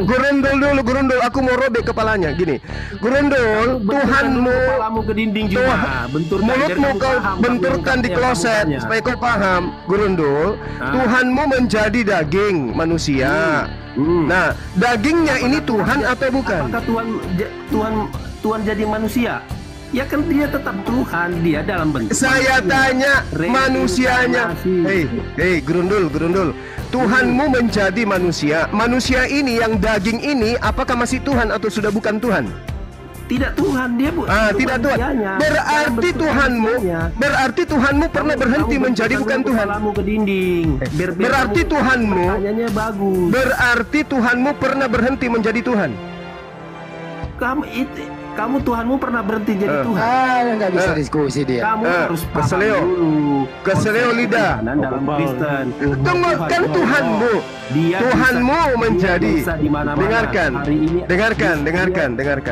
Gurundul dulu, gurundul. Aku mau robek kepalanya. Gini, gurundul. Tuhanmu, kepalamu ke dinding juga. mulutmu kau benturkan di kloset supaya kau paham. Gurundul. Tuhanmu menjadi daging manusia. Nah, dagingnya ini Tuhan atau bukan? Apakah Tuhan jadi manusia? Ya kan dia tetap Tuhan, dia dalam bentuk. Saya tanya manusianya. Hei, gurundul. Tuhanmu menjadi manusia. Manusia ini yang daging ini apakah masih Tuhan atau sudah bukan Tuhan? Tidak Tuhan, dia tidak Tuhan. Berarti Tuhanmu pernah berhenti menjadi bukan Tuhan. Ke dinding. Berarti Tuhanmu. Bagus. Berarti Tuhanmu pernah berhenti menjadi Tuhan. Kamu Tuhanmu pernah berhenti jadi Tuhan. Nggak bisa diskusi dia. Kamu harus paham dulu. Keseleo lidah. Dalam Kristen. Tunggu, kan Tuhanmu. Tuhanmu menjadi. Dengarkan.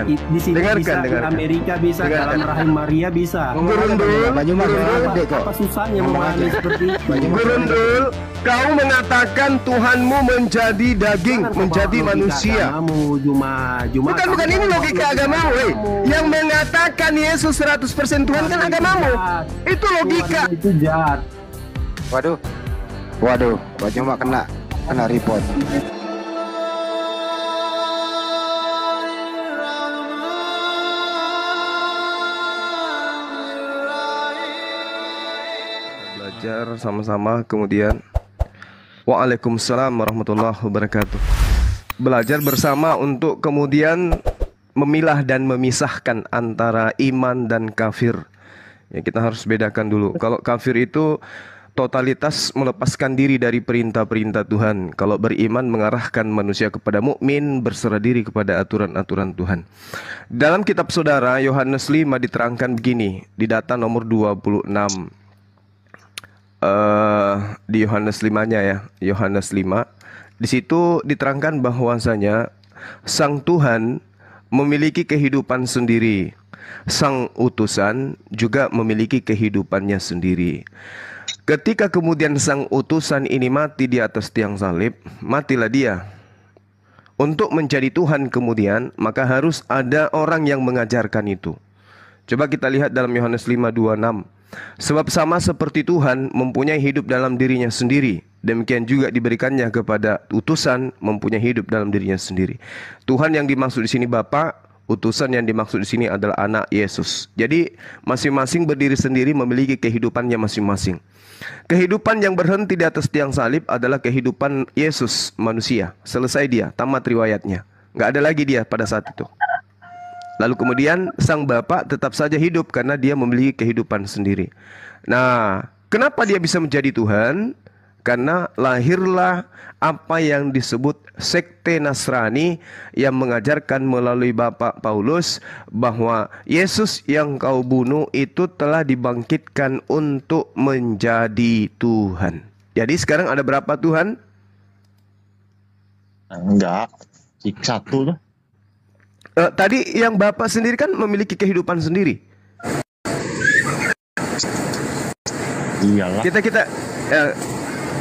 Di sini bisa, di Amerika bisa, dalam rahim Maria bisa. Gurundul. Apa susahnya memahami seperti itu? Gurundul, kau mengatakan Tuhanmu menjadi daging, menjadi manusia. Bukan ini logika agamamu. Yang mengatakan Yesus 100% Tuhan kan agamamu. Itu logika. Itu jahat. Waduh, cuma kena report. Belajar sama-sama, kemudian Waalaikumsalam warahmatullahi wabarakatuh. Belajar bersama untuk kemudian memilah dan memisahkan antara iman dan kafir. Ya, kita harus bedakan dulu. Kalau kafir itu totalitas melepaskan diri dari perintah-perintah Tuhan. Kalau beriman mengarahkan manusia kepada mukmin, berserah diri kepada aturan-aturan Tuhan. Dalam kitab saudara Yohanes 5 diterangkan begini, di data nomor 26. Di Yohanes 5-nya ya, Yohanes 5. Di situ diterangkan bahwasanya Sang Tuhan memiliki kehidupan sendiri. Sang utusan juga memiliki kehidupannya sendiri. Ketika kemudian sang utusan ini mati di atas tiang salib, matilah dia. Untuk menjadi Tuhan kemudian, maka harus ada orang yang mengajarkan itu. Coba kita lihat dalam Yohanes 5:26. Sebab sama seperti Tuhan mempunyai hidup dalam dirinya sendiri, demikian juga diberikannya kepada utusan mempunyai hidup dalam dirinya sendiri. Tuhan yang dimaksud di sini Bapa, utusan yang dimaksud di sini adalah anak Yesus. Jadi masing-masing berdiri sendiri memiliki kehidupannya masing-masing. Kehidupan yang berhenti di atas tiang salib adalah kehidupan Yesus manusia. Selesai dia, tamat riwayatnya. Nggak ada lagi dia pada saat itu. Lalu kemudian sang Bapa tetap saja hidup karena dia memiliki kehidupan sendiri. Nah, kenapa dia bisa menjadi Tuhan? Karena lahirlah apa yang disebut sekte Nasrani yang mengajarkan melalui Bapak Paulus bahwa Yesus yang kau bunuh itu telah dibangkitkan untuk menjadi Tuhan. Jadi sekarang ada berapa Tuhan? Enggak, satu tuh. Tadi yang Bapak sendiri kan memiliki kehidupan sendiri. Iyalah.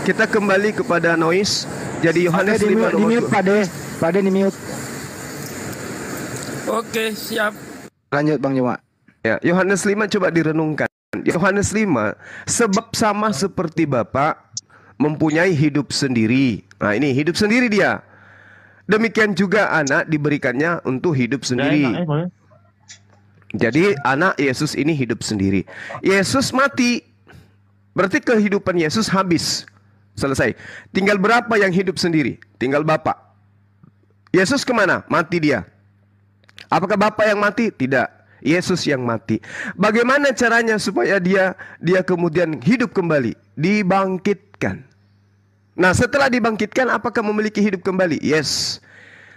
Kita kembali kepada noise. Jadi Yohanes 5 di mute Pade di mute. Oke, siap. Lanjut Bang Juma. Ya, Yohanes 5 coba direnungkan. Yohanes 5, sebab sama seperti Bapa mempunyai hidup sendiri. Nah, ini hidup sendiri dia. Demikian juga anak diberikannya untuk hidup sendiri. Jadi anak Yesus ini hidup sendiri. Yesus mati. Berarti kehidupan Yesus habis. Selesai. Tinggal berapa yang hidup sendiri? Tinggal Bapa. Yesus kemana? Mati dia. Apakah Bapa yang mati? Tidak. Yesus yang mati. Bagaimana caranya supaya dia kemudian hidup kembali? Dibangkitkan. Nah, setelah dibangkitkan, apakah memiliki hidup kembali? Yes.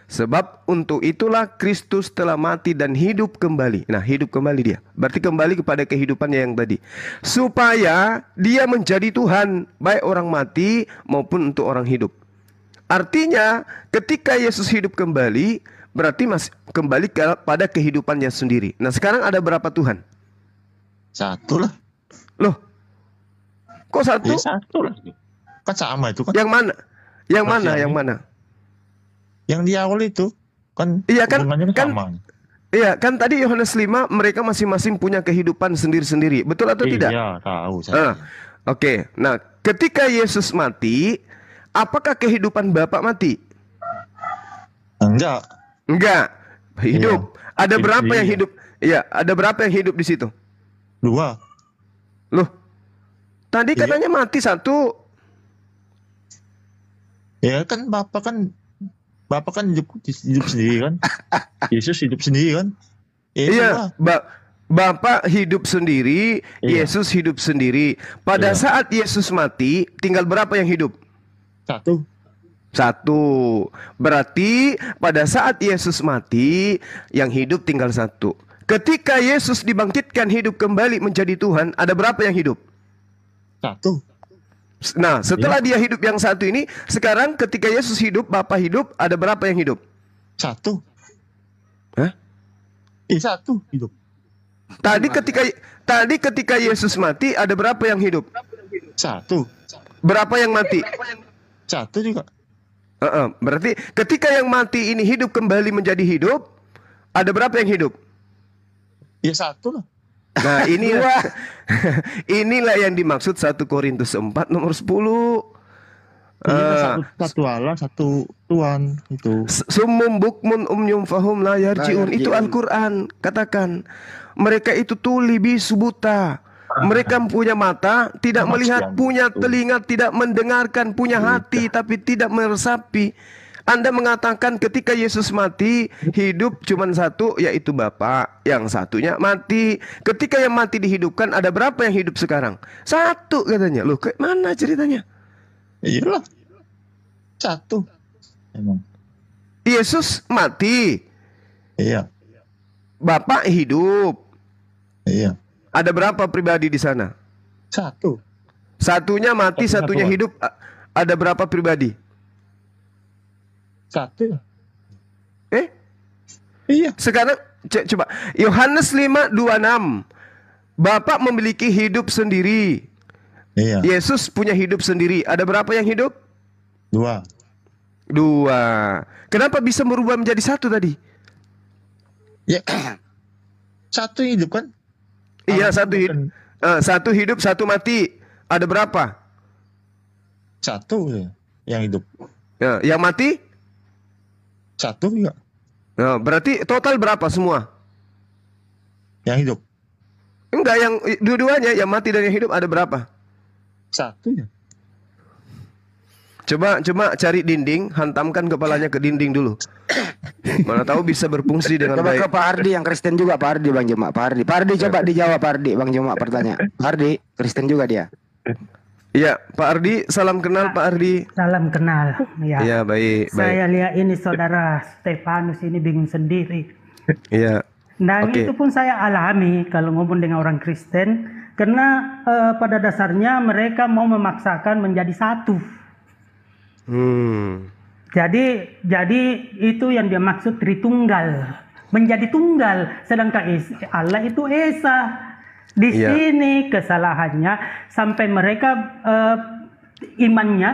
Sebab untuk itulah Kristus telah mati dan hidup kembali. Nah, hidup kembali dia. Berarti kembali kepada kehidupannya yang tadi. Supaya dia menjadi Tuhan, baik orang mati maupun untuk orang hidup. Artinya, ketika Yesus hidup kembali, berarti masih kembali pada kehidupannya sendiri. Nah, sekarang ada berapa Tuhan? Satu lah. Loh, kok satu? Ya, satu lah. Kan sama itu kan. Yang mana? Yang mana? Yang mana? Yang di awal itu kan Iya kan, hubungannya kan, sama. iya kan tadi Yohanes 5 mereka masing-masing punya kehidupan sendiri-sendiri. Betul atau tidak? Iya, tahu Ah, saya. Oke. Nah, ketika Yesus mati, apakah kehidupan Bapa mati? Enggak. Enggak. Hidup. Ada Hidup, berapa yang iya. hidup? Iya, ada berapa yang hidup di situ? 2. Loh, tadi Iya. katanya mati satu. Ya kan Bapak kan hidup sendiri kan. Yesus hidup sendiri kan. Ya, itu Iya, lah. Bapak hidup sendiri, Iya. Yesus hidup sendiri. Pada Iya. saat Yesus mati, tinggal berapa yang hidup? 1. Satu. Berarti pada saat Yesus mati, yang hidup tinggal satu. Ketika Yesus dibangkitkan hidup kembali menjadi Tuhan, ada berapa yang hidup? 1. Nah, setelah dia hidup yang satu ini, sekarang ketika Yesus hidup, Bapa hidup, ada berapa yang hidup? 1. Hah? 1 hidup. Tadi ketika Yesus mati, ada berapa yang hidup? 1. Berapa yang mati? 1 juga. Berarti ketika yang mati ini hidup kembali menjadi hidup, ada berapa yang hidup? Ya 1 lah. Nah, inilah yang dimaksud 1 Korintus 4 nomor 10. Iya, satu Allah, satu Tuhan itu. Summum bukmun umyum fahum la yarjiun. Itu yarji'un. Al-Quran. Katakan, mereka itu tuli bisu buta. Mereka punya mata, tidak Maksudnya melihat, punya itu. telinga, tidak mendengarkan, punya hati, tapi tidak meresapi. Anda mengatakan ketika Yesus mati, hidup cuma satu, yaitu Bapa. Yang satunya mati. Ketika yang mati dihidupkan, ada berapa yang hidup sekarang? 1 katanya. Loh, kayak mana ceritanya? Iyalah. 1. Emang. Yesus mati, Iya. Bapa hidup. Iya. Ada berapa pribadi di sana? 1. Satunya mati, satunya Satunya Tuhan. hidup. Ada berapa pribadi? 1 lah. Eh? Iya. Sekarang coba Yohanes 5:26. Bapak memiliki hidup sendiri. Iya. Yesus punya hidup sendiri. Ada berapa yang hidup? 2. 2. Kenapa bisa berubah menjadi 1 tadi? Ya. 1 hidup kan? Iya, Allah 1 hidup. bukan 1 hidup, 1 mati. Ada berapa? 1 ya, yang hidup. Yang mati? 1 juga. Berarti total berapa semua? Yang hidup. Enggak, yang dua-duanya, yang mati dan yang hidup ada berapa? 1 ya. Coba cari dinding, hantamkan kepalanya ke dinding dulu. Mana tahu bisa berfungsi dengan Coba ke baik. Pak Ardi yang Kristen juga, Pak Ardi Bang Juma, Pak Ardi. Pak Ardi coba dijawab Pak Ardi, Bang Juma pertanyaan. Pak Ardi, Kristen juga dia. Iya, Pak Ardi, salam kenal Pak Ardi. Salam kenal. Ya. Iya, baik, baik. Saya lihat ini saudara Stefanus ini bingung sendiri. Iya. Dan Oke. itu pun saya alami kalau ngomong dengan orang Kristen. Karena pada dasarnya mereka mau memaksakan menjadi satu. Jadi itu yang dia maksud Tritunggal. Menjadi tunggal. Sedangkan Allah itu Esa. Di Iya. sini kesalahannya sampai mereka imannya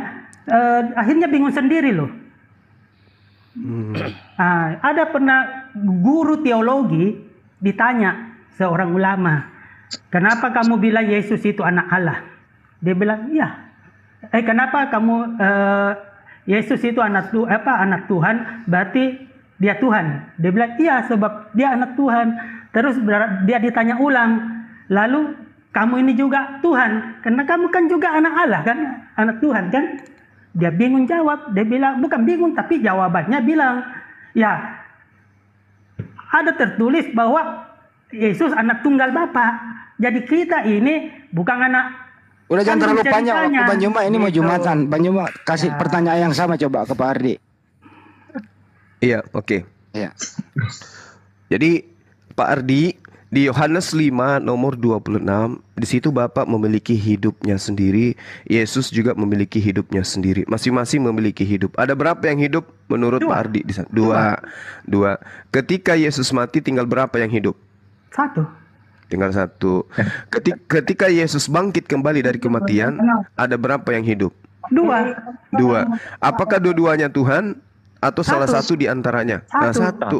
akhirnya bingung sendiri loh. Ada pernah guru teologi ditanya seorang ulama, kenapa kamu bilang Yesus itu anak Allah? Dia bilang, iya. Kenapa kamu Yesus itu anak Tuhan? Berarti dia Tuhan. Dia bilang, iya, sebab dia anak Tuhan. Terus dia ditanya ulang, lalu kamu ini juga Tuhan, karena kamu kan juga anak Allah kan, anak Tuhan kan? Dia bingung jawab. Dia bilang, bukan bingung, tapi jawabannya bilang, ya ada tertulis bahwa Yesus anak tunggal Bapa. Jadi kita ini bukan anak. Udah jangan kan terlalu panjang ceritanya. waktu Bang Juma ini mau Gitu. Jumatan. Bang Juma kasih Ya. pertanyaan yang sama coba ke Pak Ardi. Iya, oke. Iya. Jadi Pak Ardi, di Yohanes 5 nomor 26, di situ Bapak memiliki hidupnya sendiri, Yesus juga memiliki hidupnya sendiri. Masing-masing memiliki hidup. Ada berapa yang hidup menurut Dua. Pak Ardi di sana? Dua. Ketika Yesus mati tinggal berapa yang hidup? Satu. Tinggal 1. Ketika Yesus bangkit kembali dari kematian, ada berapa yang hidup? Dua. 2. Apakah dua-duanya Tuhan atau salah satu di antaranya? Nah, satu.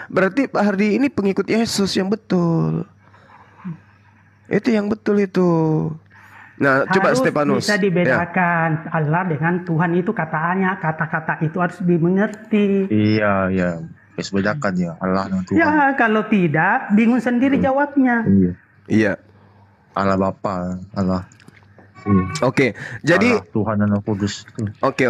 Berarti Pak Hardi ini pengikut Yesus yang betul. Itu yang betul itu. Nah, coba Harus Stefanus. bisa Ya. dibedakan Allah dengan Tuhan itu kata-kata itu harus dimengerti. Iya, iya. Harus bedakan ya Allah dengan Tuhan. Ya, kalau tidak bingung sendiri jawabnya. Iya. Iya. Allah Bapa, Allah. Iya. Oke. Jadi Allah, Tuhan dan Roh Kudus. Oke.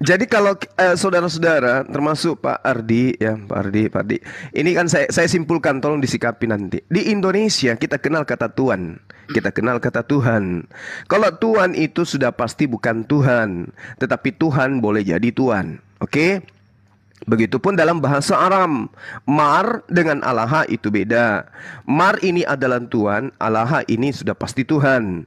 Jadi kalau saudara-saudara, termasuk Pak Ardi, ya Pak Ardi, ini kan saya simpulkan, tolong disikapi nanti. Di Indonesia kita kenal kata Tuhan, kita kenal kata Tuhan. Kalau Tuhan itu sudah pasti bukan Tuhan, tetapi Tuhan boleh jadi Tuhan. Oke? Begitupun dalam bahasa Aram, Mar dengan Allah itu beda. Mar ini adalah Tuhan, Allah ini sudah pasti Tuhan.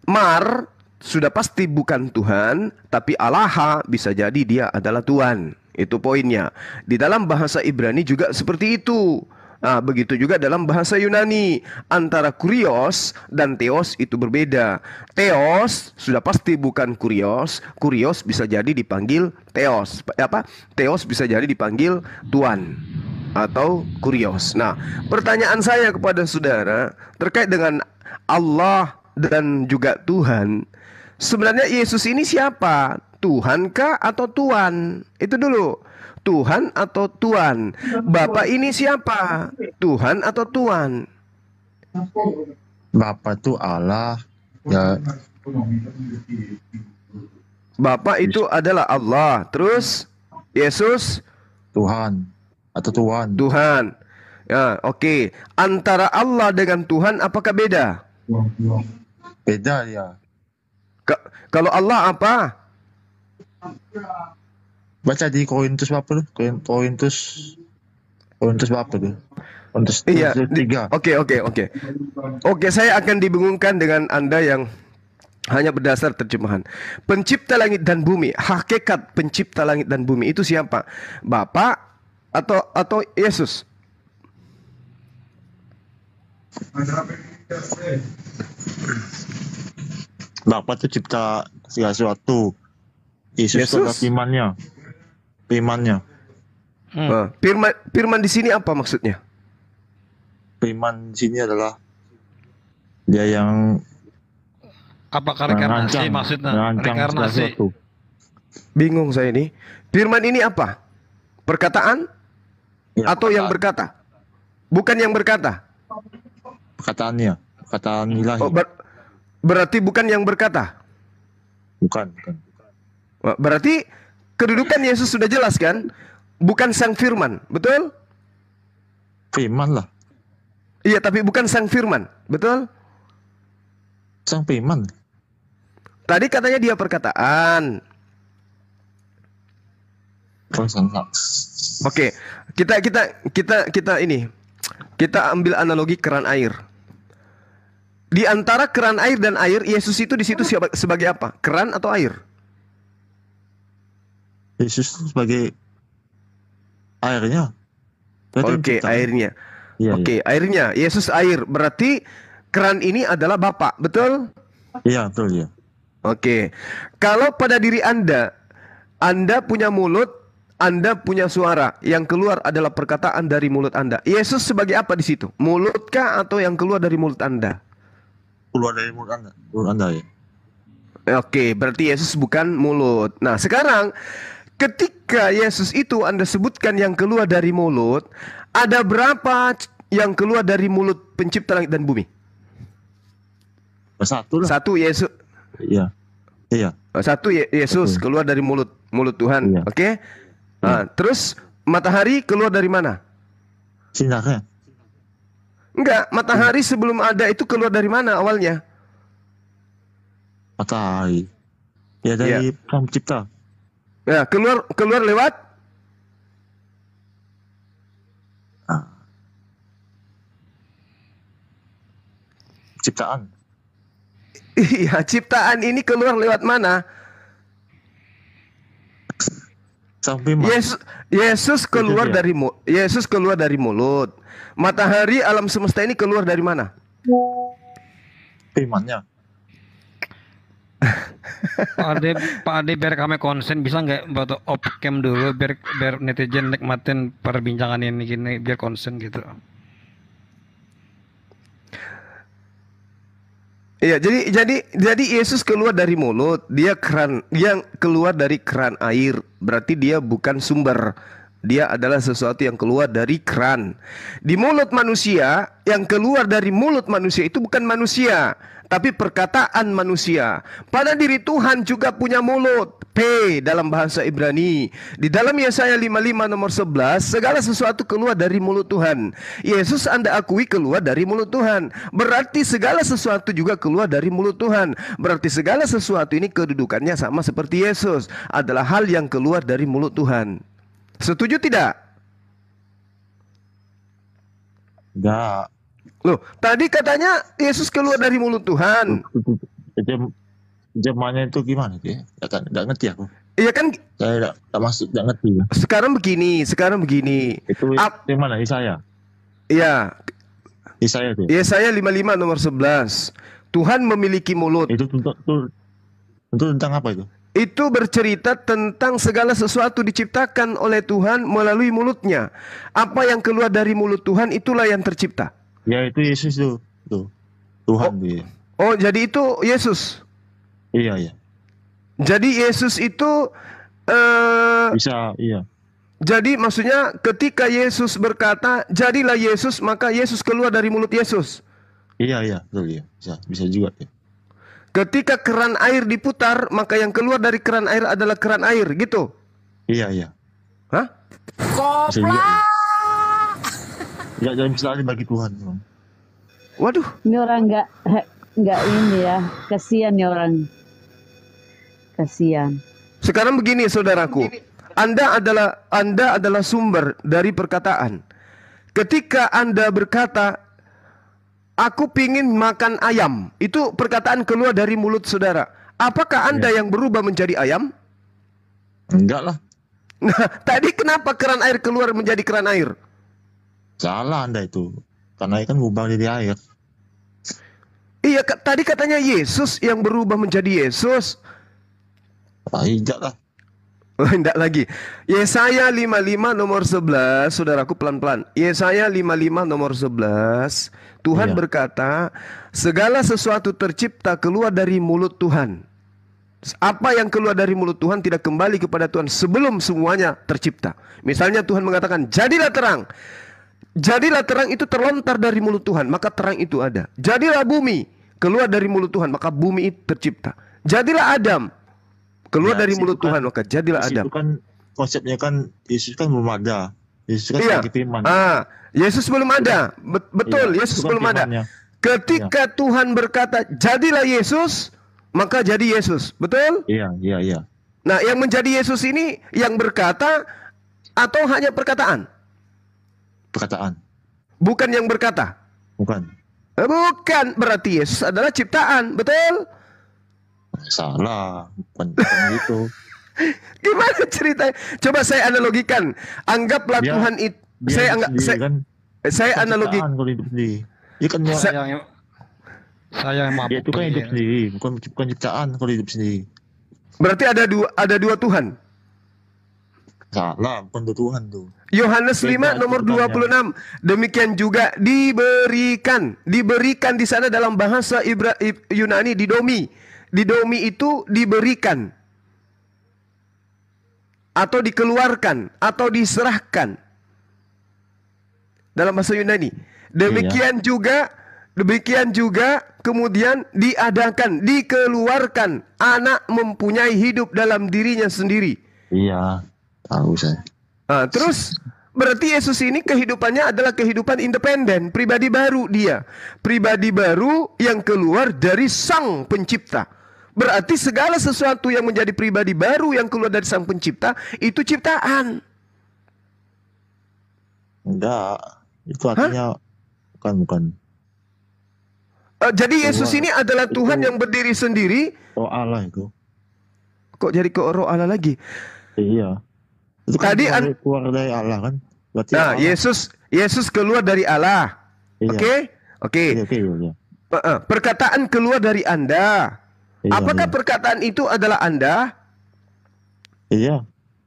Mar sudah pasti bukan Tuhan, tapi Allah bisa jadi dia adalah Tuhan. Itu poinnya. Di dalam bahasa Ibrani juga seperti itu. Nah, begitu juga dalam bahasa Yunani. Antara kurios dan theos itu berbeda. Theos sudah pasti bukan kurios. Kurios bisa jadi dipanggil theos. Theos bisa jadi dipanggil Tuhan atau kurios. Nah, pertanyaan saya kepada saudara terkait dengan Allah dan juga Tuhan, sebenarnya Yesus ini siapa? Tuhan kah atau Tuan? Itu dulu. Tuhan atau Tuan? Bapak ini siapa? Tuhan atau Tuan? Bapa itu Allah. Ya, Bapak itu adalah Allah. Terus Yesus Tuhan atau Tuhan. Tuhan. Ya, oke. Antara Allah dengan Tuhan apakah beda? Beda ya. Kalau Allah apa? Baca di Korintus berapa tuh? Korintus berapa tuh? Korintus Iya. 3. Oke, saya akan dibingungkan dengan Anda yang hanya berdasar terjemahan. Pencipta langit dan bumi, hakikat pencipta langit dan bumi itu siapa? Bapak atau Yesus? Bapa itu cipta segala sesuatu. Yesus itu adalah firman-Nya. Firman di sini apa maksudnya? Firman di sini adalah dia yang Apakah reinkarnasi maksudnya? merancang segala Reinkarnasi. sesuatu. Bingung saya ini. Firman ini apa? Perkataan Ya, atau yang berkata? Bukan yang berkata. perkataan ilahi. Oh, berarti bukan yang berkata. Bukan. Berarti kedudukan Yesus sudah jelas kan? Bukan sang firman, betul? Firman lah. Iya, tapi bukan sang firman, betul? Sang firman. Tadi katanya dia perkataan. Oke, kita ini. Kita ambil analogi keran air. Di antara keran air dan air, Yesus itu di situ sebagai apa? Keran atau air? Yesus sebagai airnya. Oke, airnya. Iya, Oke, airnya. Yesus air. Berarti keran ini adalah Bapa, betul? Iya, betul ya. Oke. Kalau pada diri Anda punya mulut, Anda punya suara, yang keluar adalah perkataan dari mulut Anda. Yesus sebagai apa di situ? Mulutkah atau yang keluar dari mulut Anda? Keluar dari mulut Anda ya. Oke, berarti Yesus bukan mulut. Nah, sekarang ketika Yesus itu Anda sebutkan yang keluar dari mulut, ada berapa yang keluar dari mulut pencipta langit dan bumi? Satu lah. Satu Yesus. Iya. Satu Yesus keluar dari mulut Tuhan. Iya. Oke. Nah, terus matahari keluar dari mana? Sinarnya. Enggak, matahari sebelum ada itu keluar dari mana awalnya? Matahari. Ya dari Sang Pencipta. Ya, keluar lewat Ciptaan. Iya, ciptaan ini keluar lewat mana? Sang firman. Yesus keluar dari mulut. Matahari alam semesta ini keluar dari mana? Firman-Nya. Pak Ade biar kami konsen bisa nggak buat off cam dulu biar netizen nikmatin perbincangan ini gini biar konsen gitu. Iya, jadi Yesus keluar dari mulut, dia keluar dari keran air, berarti dia bukan sumber. Dia adalah sesuatu yang keluar dari keran. Di mulut manusia, yang keluar dari mulut manusia itu bukan manusia, tapi perkataan manusia. Pada diri Tuhan juga punya mulut, P dalam bahasa Ibrani. Di dalam Yesaya 55 nomor 11, segala sesuatu keluar dari mulut Tuhan. Yesus Anda akui keluar dari mulut Tuhan. Berarti segala sesuatu juga keluar dari mulut Tuhan. Berarti segala sesuatu ini kedudukannya sama seperti Yesus. Adalah hal yang keluar dari mulut Tuhan. Setuju tidak? Enggak. Loh, tadi katanya Yesus keluar dari mulut Tuhan. Jemaahnya itu gimana sih? Enggak ngerti aku. Iya kan? Saya enggak masuk, enggak ngerti. Sekarang begini. Itu yang mana? Yesaya. Iya. Yesaya itu. Yesaya 55 nomor 11. Tuhan memiliki mulut. Itu tentang apa itu? Itu bercerita tentang segala sesuatu diciptakan oleh Tuhan melalui mulutnya. Apa yang keluar dari mulut Tuhan itulah yang tercipta. Ya itu Yesus tuh. Tuhan dia. Oh, jadi itu Yesus. Iya. Jadi Yesus itu Bisa, iya. jadi maksudnya ketika Yesus berkata, jadilah Yesus, maka Yesus keluar dari mulut Yesus. Iya, betul ya. Bisa juga ya. Ketika keran air diputar, maka yang keluar dari keran air adalah keran air, gitu. Iya. Hah? Bisa juga. Ya, jangan bisa bagi Tuhan. Waduh. Ini orang nggak ini ya, kasihan nih orang. Kasihan. Sekarang begini saudaraku, Anda adalah sumber dari perkataan. Ketika Anda berkata, aku pingin makan ayam, itu perkataan keluar dari mulut saudara. Apakah Anda yang berubah menjadi ayam? Enggak lah. Nah, tadi kenapa keran air keluar menjadi keran air? Salah Anda itu. Karena kan berubah jadi air. Iya, tadi katanya Yesus yang berubah menjadi Yesus. Tidak lah. Tidak lagi. Yesaya 55 nomor 11, saudaraku pelan-pelan. Yesaya 55 nomor 11, Tuhan berkata, segala sesuatu tercipta keluar dari mulut Tuhan. Apa yang keluar dari mulut Tuhan tidak kembali kepada Tuhan sebelum semuanya tercipta. Misalnya Tuhan mengatakan, jadilah terang. Jadilah terang itu terlontar dari mulut Tuhan, maka terang itu ada. Jadilah bumi, keluar dari mulut Tuhan, maka bumi itu tercipta. Jadilah Adam, keluar dari mulut Tuhan, maka jadilah Adam. Itu kan konsepnya kan Yesus kan belum ada. Yesus kan sebagai firman. Yesus belum ada. Betul, Yesus belum ada. Ketika Tuhan berkata, jadilah Yesus, maka jadi Yesus. Betul? Iya. Nah, yang menjadi Yesus ini yang berkata atau hanya perkataan? Perkataan. Bukan yang berkata. Bukan. Bukan, berarti Yesus adalah ciptaan, betul? Salah, bukan gitu. Gimana ceritanya? Coba saya analogikan. Anggaplah Tuhan itu. Saya analogikan. Dia kan Saya yang mampu. Dia itu kan hidup sendiri, bukan ciptaan kalau hidup sendiri. Berarti ada dua Tuhan. Salah, bukan Tuhan tuh. Yohanes 5 nomor 26. Demikian juga diberikan. Diberikan di sana dalam bahasa Yunani didomi. Didomi itu diberikan. Atau dikeluarkan. Atau diserahkan. Dalam bahasa Yunani. Demikian juga kemudian diadakan. Dikeluarkan. Anak mempunyai hidup dalam dirinya sendiri. Iya. Tahu saya. Terus berarti Yesus ini kehidupannya adalah kehidupan independen, pribadi baru dia. Pribadi baru yang keluar dari Sang Pencipta. Berarti segala sesuatu yang menjadi pribadi baru yang keluar dari Sang Pencipta itu ciptaan. Enggak, itu artinya bukan. Jadi Yesus ini adalah Tuhan yang berdiri sendiri. Oh Allah itu. Kok jadi ke roh Allah lagi? Iya. Itu kan Tadi keluar dari Allah kan? Berarti nah, Allah. Yesus keluar dari Allah. Iya. Oke. Iya. Perkataan keluar dari Anda. Iya, Apakah iya. perkataan itu adalah Anda? Iya,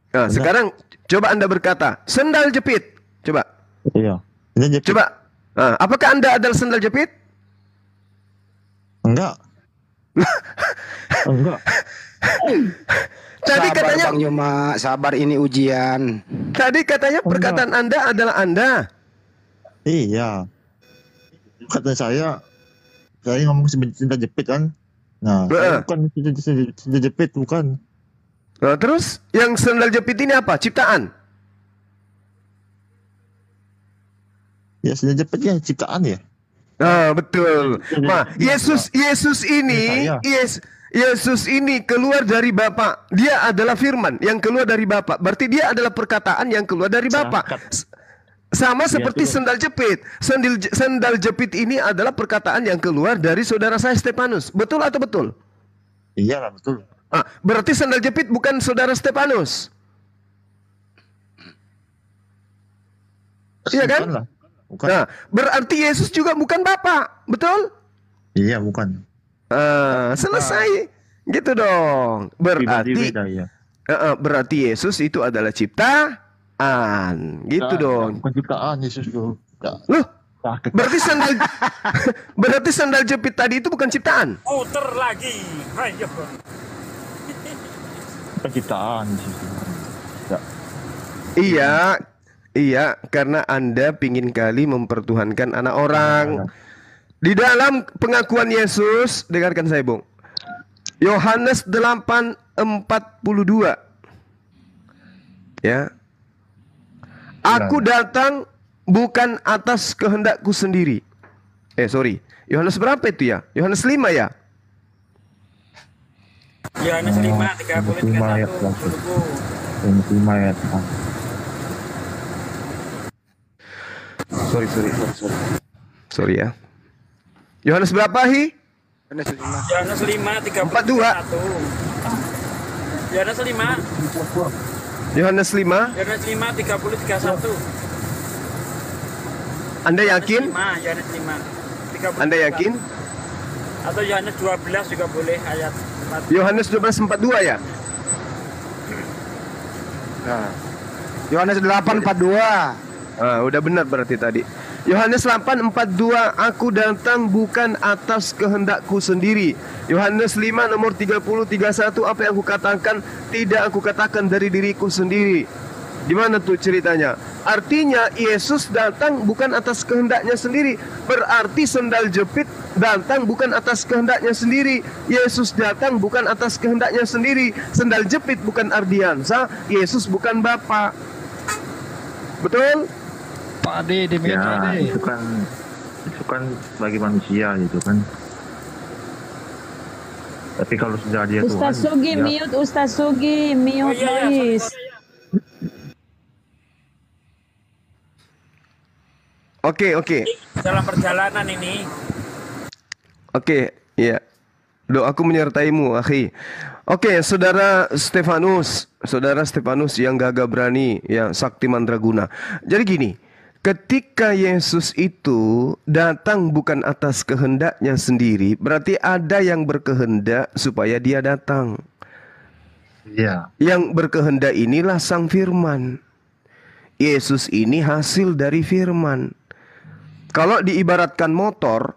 Nah, Benar. sekarang coba Anda berkata, sendal jepit. Coba. iya. Ini jepit. Coba. Nah, apakah Anda adalah sendal jepit? Enggak. Enggak. Tadi Sabar katanya, Bang Juma, sabar ini ujian. tadi katanya perkataan Anda adalah Anda. Iya. Kata saya ngomong sendal jepit kan. Nah, Heeh. saya bukan sendal jepit, bukan. Nah, terus yang sendal jepit ini apa? Ciptaan. Ya sendal jepit kan ciptaan ya. Nah, betul. Nah, Yesus ini, Saya. Yesus ini keluar dari Bapa. Dia adalah firman yang keluar dari Bapa. Berarti dia adalah perkataan yang keluar dari Bapa. Sama seperti betul. sendal jepit. Sendal jepit ini adalah perkataan yang keluar dari saudara saya Stefanus. Betul atau betul? Iya lah, betul. Ah, berarti sendal jepit bukan saudara Stefanus. Iya kan? Bukan lah. Bukan. Nah, berarti Yesus juga bukan Bapa. Betul? Iya, bukan. Selesai. Gitu dong. Pribadi Berarti beda ya. berarti Yesus itu adalah ciptaan. Gitu dong. Bukan ciptaan Yesus tuh. Enggak. Loh, Sakit. berarti sandal berarti sandal jepit tadi itu bukan ciptaan. Puter lagi. Ayo. Bukan ciptaan Yesus. Enggak. Iya. Iya, karena Anda pingin kali mempertuhankan anak orang. Di dalam pengakuan Yesus, dengarkan saya, Bung. Yohanes 8:42. Ya. Aku datang bukan atas kehendakku sendiri. Sorry. Yohanes berapa itu ya? Yohanes 5 ya? Yohanes 5, 30, 31. Buku. ayat. Sorry ya. Yohanes berapa, Hi? Yohanes 5, 30, 42. 31. Yohanes 5, Yohanes 5. Yohanes 5, 30, 31. Anda yakin? Yohanes 5, 30. Anda yakin? Atau Yohanes 12 juga boleh ayat 4. Yohanes 12:42 ya? Nah. Yohanes 8:42. Udah benar berarti tadi. Yohanes 8:42, aku datang bukan atas kehendakku sendiri. Yohanes 5 nomor 30, 31, apa yang aku katakan tidak aku katakan dari diriku sendiri. Di mana tuh ceritanya? Artinya Yesus datang bukan atas kehendaknya sendiri. Berarti sendal jepit datang bukan atas kehendaknya sendiri. Yesus datang bukan atas kehendaknya sendiri. Sendal jepit bukan Ardiansa. Yesus bukan Bapa. Betul? Pak Ade, demikian Pak Ya, Ade. itu kan bagi manusia gitu kan. Tapi kalau sudah dia Tuhan, Ustaz Sugi, ya, mute Ustaz Sugi, mute please. Oke. Dalam perjalanan ini. Oke, iya. Doaku menyertaimu, akhi. Oke, saudara Stefanus yang gagah berani, ya, sakti mandraguna. Jadi gini, ketika Yesus itu datang bukan atas kehendaknya sendiri, berarti ada yang berkehendak supaya dia datang. iya. Yang berkehendak inilah Sang Firman. Yesus ini hasil dari firman. Kalau diibaratkan motor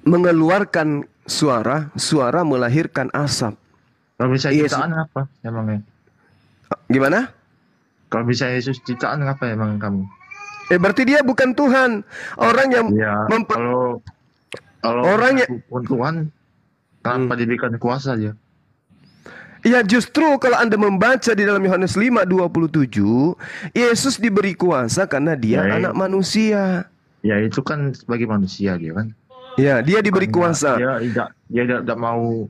mengeluarkan suara melahirkan asap. Kalau bisa Yesus- ciptaan apa emangnya? Gimana? Kalau bisa Yesus ciptaan apa emang kamu? Berarti dia bukan Tuhan. Orang yang Ya, kalau Orang yang- Tuhan, kenapa diberikan kuasa aja? Ya, justru kalau Anda membaca di dalam Yohanes 5:27, Yesus diberi kuasa karena dia Baik. anak manusia. Ya itu kan sebagai manusia dia kan. Ya, dia diberi Bukan kuasa. Dia tidak mau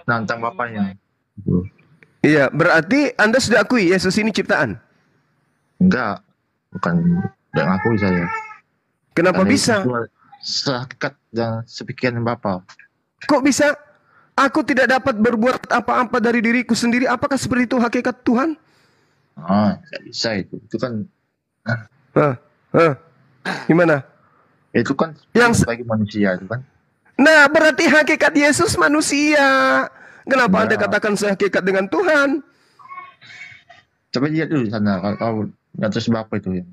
nantang bapaknya. Gitu. Iya, berarti Anda sudah akui Yesus ini ciptaan. Enggak, bukan tidak ngakui saya. Kenapa Karena bisa? itu sehakikat dan sepikiran Bapa. Kok bisa? Aku tidak dapat berbuat apa-apa dari diriku sendiri. Apakah seperti itu hakikat Tuhan? Tidak bisa itu. Itu kan Gimana? Itu kan Yang sebagai manusia itu kan. Nah, berarti hakikat Yesus manusia. Kenapa Anda Nah. katakan sehakikat dengan Tuhan? Coba lihat dulu di sana kalau di atas berapa itu ya.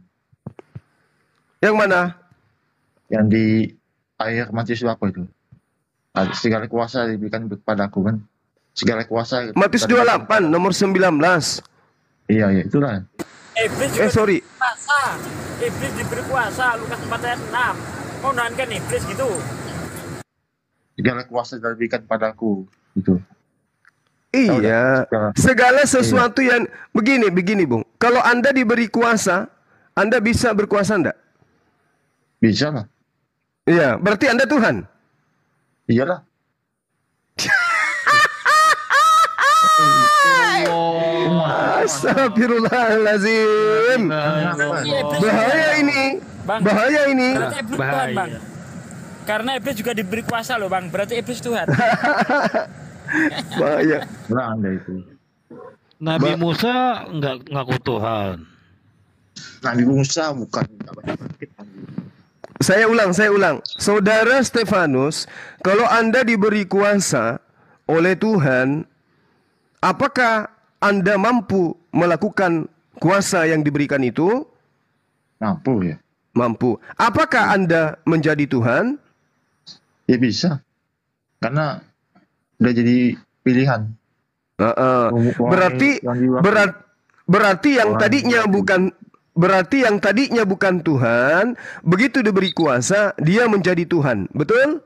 Yang mana? Yang di air Matius berapa itu? Segala kuasa diberikan kepadaku kan. Segala kuasa. Matius 28 nomor 19. Iya, itulah. Iblis juga Sorry. diberi kuasa. Iblis diberi kuasa. Lukas 4 ayat 6. Mau nahankan iblis gitu. Segala kuasa diberikan padaku gitu. Iya. Segala sesuatu yang begini, Bung. Kalau Anda diberi kuasa, Anda bisa berkuasa enggak? Bisa lah. Iya, berarti Anda Tuhan. Iyalah. Astagfirullahalazim. Bahaya ini. Bang. Bahaya ini. Berarti iblis Tuhan, Bang. Karena iblis juga diberi kuasa loh, Bang. Berarti iblis Tuhan. Bahaya. Nah, Anda itu. Nabi Musa nggak ngaku Tuhan. Nabi Musa bukan. Saya ulang. Saudara Stefanus, kalau Anda diberi kuasa oleh Tuhan, apakah Anda mampu melakukan kuasa yang diberikan itu? Mampu ya. Mampu. Apakah Anda menjadi Tuhan? Ya bisa. Karena udah jadi pilihan. Berarti yang tadinya bukan Tuhan, begitu diberi kuasa, dia menjadi Tuhan. Betul?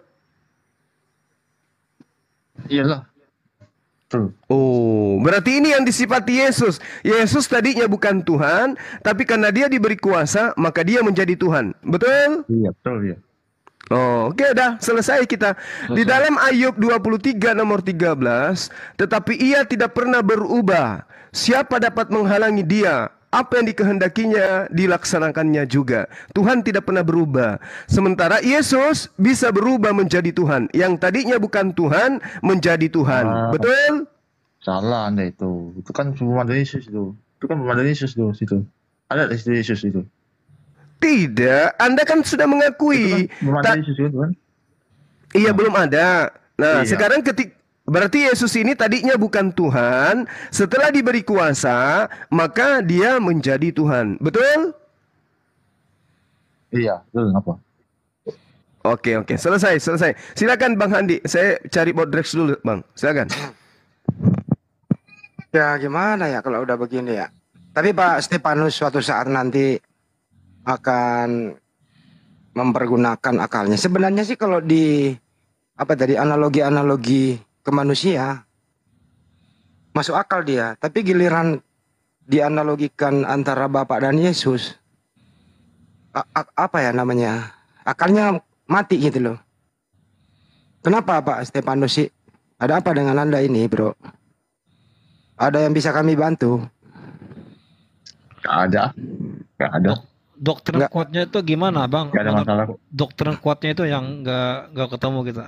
Iyalah. Tuh. Oh, berarti ini yang disifati Yesus. Yesus tadinya bukan Tuhan, tapi karena dia diberi kuasa, maka dia menjadi Tuhan. Betul? Iya, betul ya. Oh, oke, dah selesai kita. Di dalam Ayub 23 nomor 13, tetapi ia tidak pernah berubah. Siapa dapat menghalangi dia? Apa yang dikehendakinya dilaksanakannya juga. Tuhan tidak pernah berubah. Sementara Yesus bisa berubah menjadi Tuhan. Yang tadinya bukan Tuhan menjadi Tuhan. Betul? Salah Anda itu. Itu kan pemandang Yesus itu. Itu kan pemandang Yesus tuh situ. Ada di situ Yesus itu. Tidak, Anda kan sudah mengakui. Pemandang Yesus itu kan. Iya, belum ada. Nah, Iya. sekarang berarti Yesus ini tadinya bukan Tuhan, setelah diberi kuasa, maka dia menjadi Tuhan. Betul? Iya, betul apa? Oke, selesai. Silakan Bang Handi, saya cari Bodrex dulu, Bang. Silakan. Ya gimana ya kalau udah begini ya. Tapi Pak Stefanus suatu saat nanti akan mempergunakan akalnya. Sebenarnya sih kalau di analogi ke manusia masuk akal dia. Tapi giliran dianalogikan antara Bapak dan Yesus, akalnya mati gitu loh. Kenapa Pak Stefanus sih? Ada apa dengan Anda ini, bro? Ada yang bisa kami bantu? Gak ada. Doktrin kuatnya itu gimana, Bang? Gak ada masalah. Doktrin kuatnya itu yang nggak ketemu kita.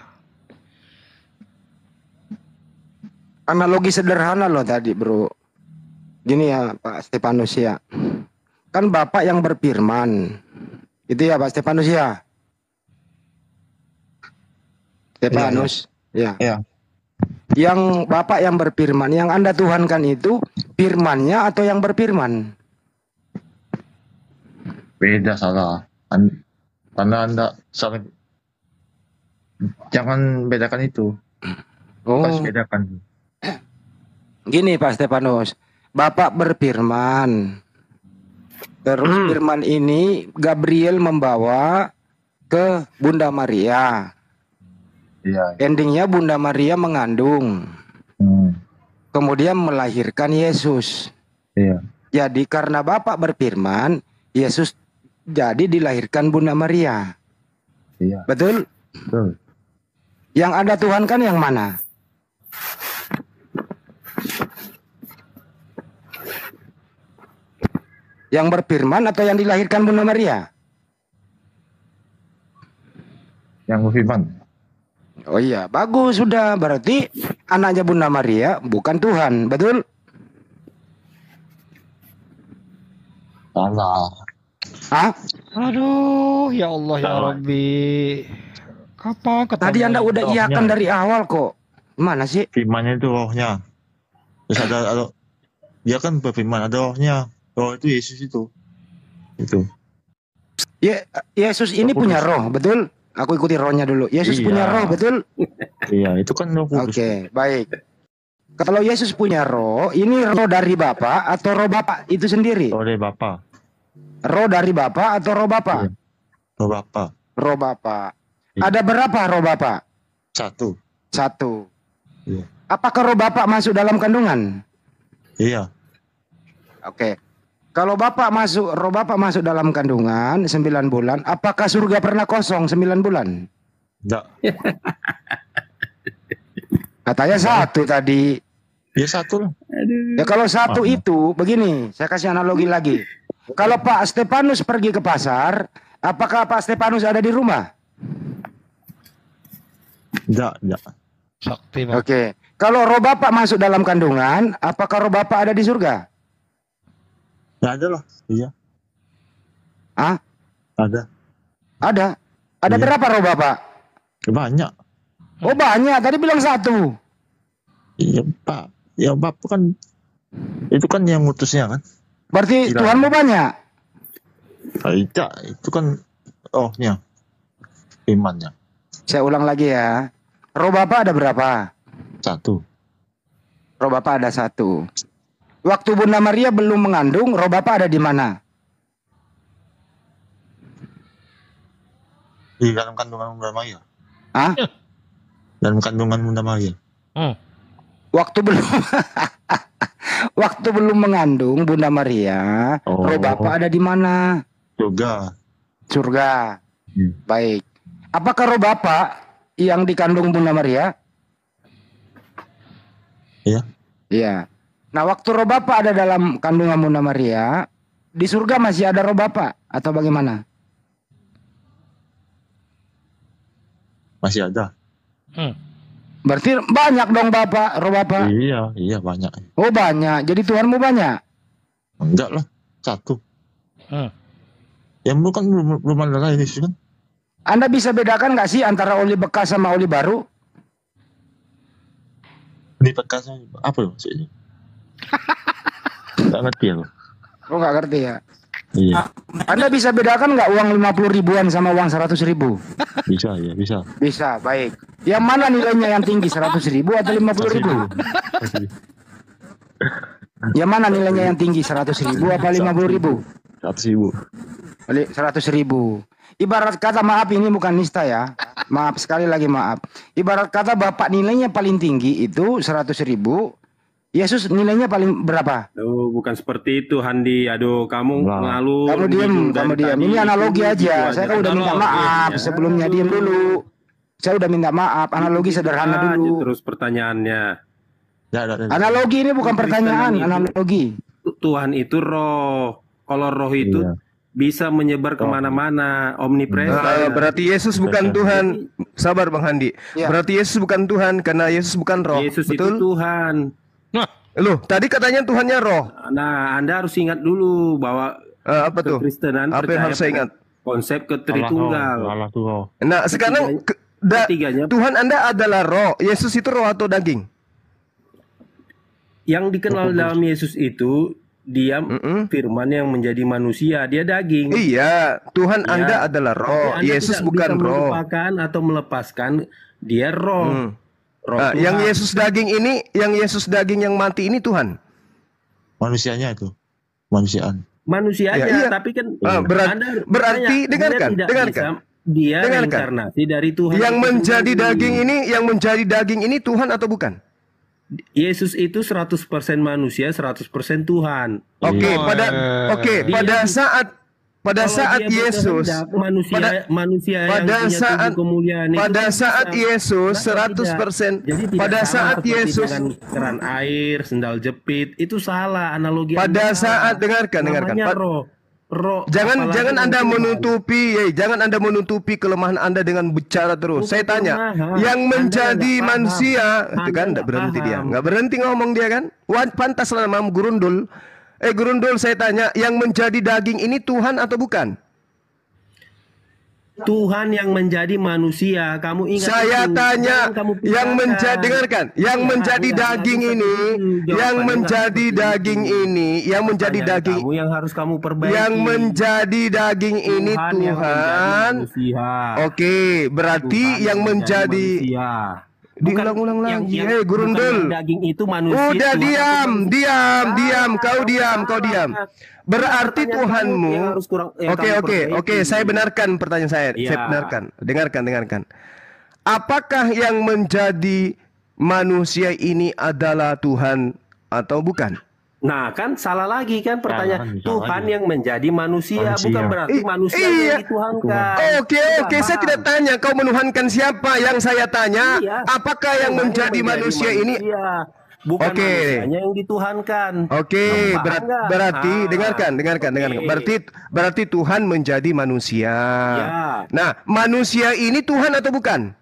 Analogi sederhana loh tadi, bro. Gini ya Pak Stefanus ya. Kan Bapak yang berfirman. Itu ya Pak Stefanus ya. Stefanus. Ya. Iya. Yang Bapak yang berfirman, yang Anda tuhankan itu firmannya atau yang berfirman? Beda, salah. Karena Anda salah. Jangan bedakan itu. Pas bedakan. Gini Pak Stefanus, Bapak berfirman. Terus firman ini Gabriel membawa ke Bunda Maria. Iya. Endingnya Bunda Maria mengandung. Kemudian melahirkan Yesus. Iya. Jadi karena Bapak berfirman, Yesus jadi dilahirkan Bunda Maria. Iya. Betul? Betul. Yang Anda tuhankan yang mana? Yang berfirman atau yang dilahirkan Bunda Maria? Yang berfirman. Oh iya, bagus sudah. Berarti anaknya Bunda Maria bukan Tuhan, betul? Salah. Ah, Aduh, ya Allah ya Salah. Rabbi. Kapan ketemu? tadi Anda udah rohnya. iyakan dari awal kok. Mana sih? Firmannya itu rohnya. Terus ada dia kan berfirman, ada rohnya. Roh itu Yesus itu. Itu. Yesus ini Roh punya Kudus. roh, betul? Aku ikuti rohnya dulu. Yesus Iya. punya roh, betul? Iya, itu kan Roh Kudus. Oke, baik. Kalau Yesus punya roh, ini roh dari Bapa atau roh Bapa itu sendiri? Roh dari Bapa. Roh dari Bapa atau roh Bapa? Iya. Roh Bapa. Roh Bapa. Iya. Ada berapa roh Bapa? 1. 1. Iya. Apakah roh Bapa masuk dalam kandungan? Iya. Oke. Kalau roh Bapak masuk dalam kandungan 9 bulan, apakah surga pernah kosong 9 bulan? Enggak. Katanya 1 tadi. Ya 1 lah. Ya kalau 1 itu, begini, saya kasih analogi lagi. Kalau Pak Stefanus pergi ke pasar, apakah Pak Stefanus ada di rumah? Enggak. Sakti, Pak. Oke. Kalau roh Bapak masuk dalam kandungan, apakah roh Bapak ada di surga? Ya ada lah. Iya. Ah, Ada. ada. Ada Iya. berapa roh Bapak? Banyak. Oh banyak, tadi bilang 1. Iya, Pak. Ya Bapak kan itu kan yang ngutusnya kan. Berarti Tidak. Tuhanmu banyak. Tidak, itu kan rohnya. Imannya. Saya ulang lagi ya. Roh Bapak ada berapa? 1. Roh Bapak ada 1. Waktu Bunda Maria belum mengandung, roh Bapak ada di mana? Di dalam kandungan Bunda Maria. Hah? Dalam kandungan Bunda Maria. Waktu belum waktu belum mengandung Bunda Maria, Oh. roh Bapak ada di mana? Juga. Surga. Hmm. Baik. Apakah roh Bapak yang dikandung Bunda Maria? Iya. Iya. Nah, waktu roh Bapak ada dalam kandungan Bunda Maria, di surga masih ada roh Bapak atau bagaimana? Masih ada. Berarti banyak dong Bapak, roh Bapak. Iya banyak. Oh, banyak. Jadi Tuhanmu banyak. Enggak lah, 1. Yang bukan belum ada lagi Yesus kan? Anda bisa bedakan nggak sih antara oli bekas sama oli baru? Ini bekasnya apa ya maksudnya? Enggak ngerti ya lo. Oh, nggak ngerti ya. Iya, Anda bisa bedakan nggak uang 50 ribuan sama uang 100 ribu? bisa ya, bisa. Bisa, baik. Yang mana nilainya yang tinggi, 100 ribu atau 50 ribu? Yang mana nilainya yang tinggi, 100 ribu atau 50 ribu? 100.000. 100 ribu. Ibarat kata, maaf ini bukan nista ya. Maaf, sekali lagi maaf. Ibarat kata Bapak nilainya paling tinggi itu 100 ribu. Yesus nilainya paling berapa? Aduh, bukan seperti itu, Handi. Aduh, kamu Nah. ngalur. Kamu diam, gitu kamu dari diam. tadi. Ini analogi Itu aja. Saya kan udah minta Analogi, maaf ya. sebelumnya, diam dulu. Saya udah minta maaf. Analogi sederhana Lanjut dulu. terus pertanyaannya. Ya, ada. Analogi ini bukan pertanyaan, Kristen itu- analogi. Tuhan itu roh. Kalau roh itu Iya. bisa menyebar kemana-mana, omnipresent. Berarti Yesus bukan Tuhan. Sabar Bang Handi. Ya. Berarti Yesus bukan Tuhan karena Yesus bukan roh. Yesus Betul? itu Tuhan. Loh, tadi katanya Tuhannya roh. Nah, Anda harus ingat dulu bahwa Apa tuh? Kekristenan Apa yang percaya harus saya pada ingat? konsep ketritunggal. Allah tuh roh. Nah, sekarang Ketiganya Tuhan Anda adalah roh. Yesus itu roh atau daging? yang dikenal dalam Yesus itu dia firman yang menjadi manusia, dia daging. Iya, Tuhan Ya. Anda adalah roh. Anda Yesus tidak bukan bisa roh. melupakan atau melepaskan dia roh. Roh Nah, Tuhan. yang Yesus daging yang mati ini Tuhan. Manusianya itu. Manusiaan. manusianya, Ya, iya. tapi kan Berarti dia dengarkan. tidak bisa, dia Dengarkan. reinkarnasi dari Tuhan. Yang itu menjadi sendiri. daging ini Tuhan atau bukan? Yesus itu 100% manusia, 100% Tuhan. Oke, Iya. pada Kalau saat dia Yesus berkehendak, manusia pada- manusia yang pada punya saat- tubuh kemuliaan itu pada kan saat bisa. Yesus Kenapa 100%, tidak? Jadi tidak pada sama saat seperti Yesus dengan keran air, sendal jepit, itu salah analogi. pada Anda. saat dengarkan Namanya Pad- roh. Jangan apalagi jangan Anda Tuhan. menutupi kelemahan Anda dengan bicara terus. Bukan Saya tanya, kelemahan. yang Anda menjadi nggak paham. manusia itu Anda kan nggak enggak berhenti dia. paham. Enggak berhenti ngomong dia kan. Pantas lah mam gurundul. Gurundul, saya tanya, yang menjadi daging ini Tuhan atau bukan? Tuhan yang menjadi manusia. Kamu ingat Saya itu. tanya, Jangan kamu yang pisahkan. menjadi, dengarkan, yang Iya, menjadi iya, daging iya, ini, jawabannya yang nggak menjadi seperti daging itu. ini, yang menjadi Pertanyaan daging, kamu yang harus kamu perbaiki. yang menjadi daging ini Tuhan yang menjadi Tuhan. manusia. Oke, berarti Tuhan yang menjadi, manusia. diulang-ulang lagi. bukan Gurundul. yang daging itu manusia. Udah Tuhan diam, atau diam, manusia. diam, kau diam, kau Salah. diam. Berarti Pertanyaan kamu Tuhanmu. yang harus yang Oke, kamu oke, perbaiki. oke. Saya benarkan pertanyaan saya. Saya Iya. benarkan. Dengarkan. Apakah yang menjadi manusia ini adalah Tuhan atau bukan? Nah, kan salah lagi kan pertanyaan. bisa Tuhan lagi. yang menjadi manusia, Manusia. bukan berarti manusia Iya. yang dituhankan. Oke, Iya, saya paham. tidak tanya kau menuhankan siapa. Yang saya tanya, Iya. apakah yang Tuhan menjadi manusia ini? bukan Oke. manusianya yang dituhankan. Oke, Kamu paham nggak? berarti dengarkan. Oke. Berarti Tuhan menjadi manusia. Ya. Nah, manusia ini Tuhan atau bukan?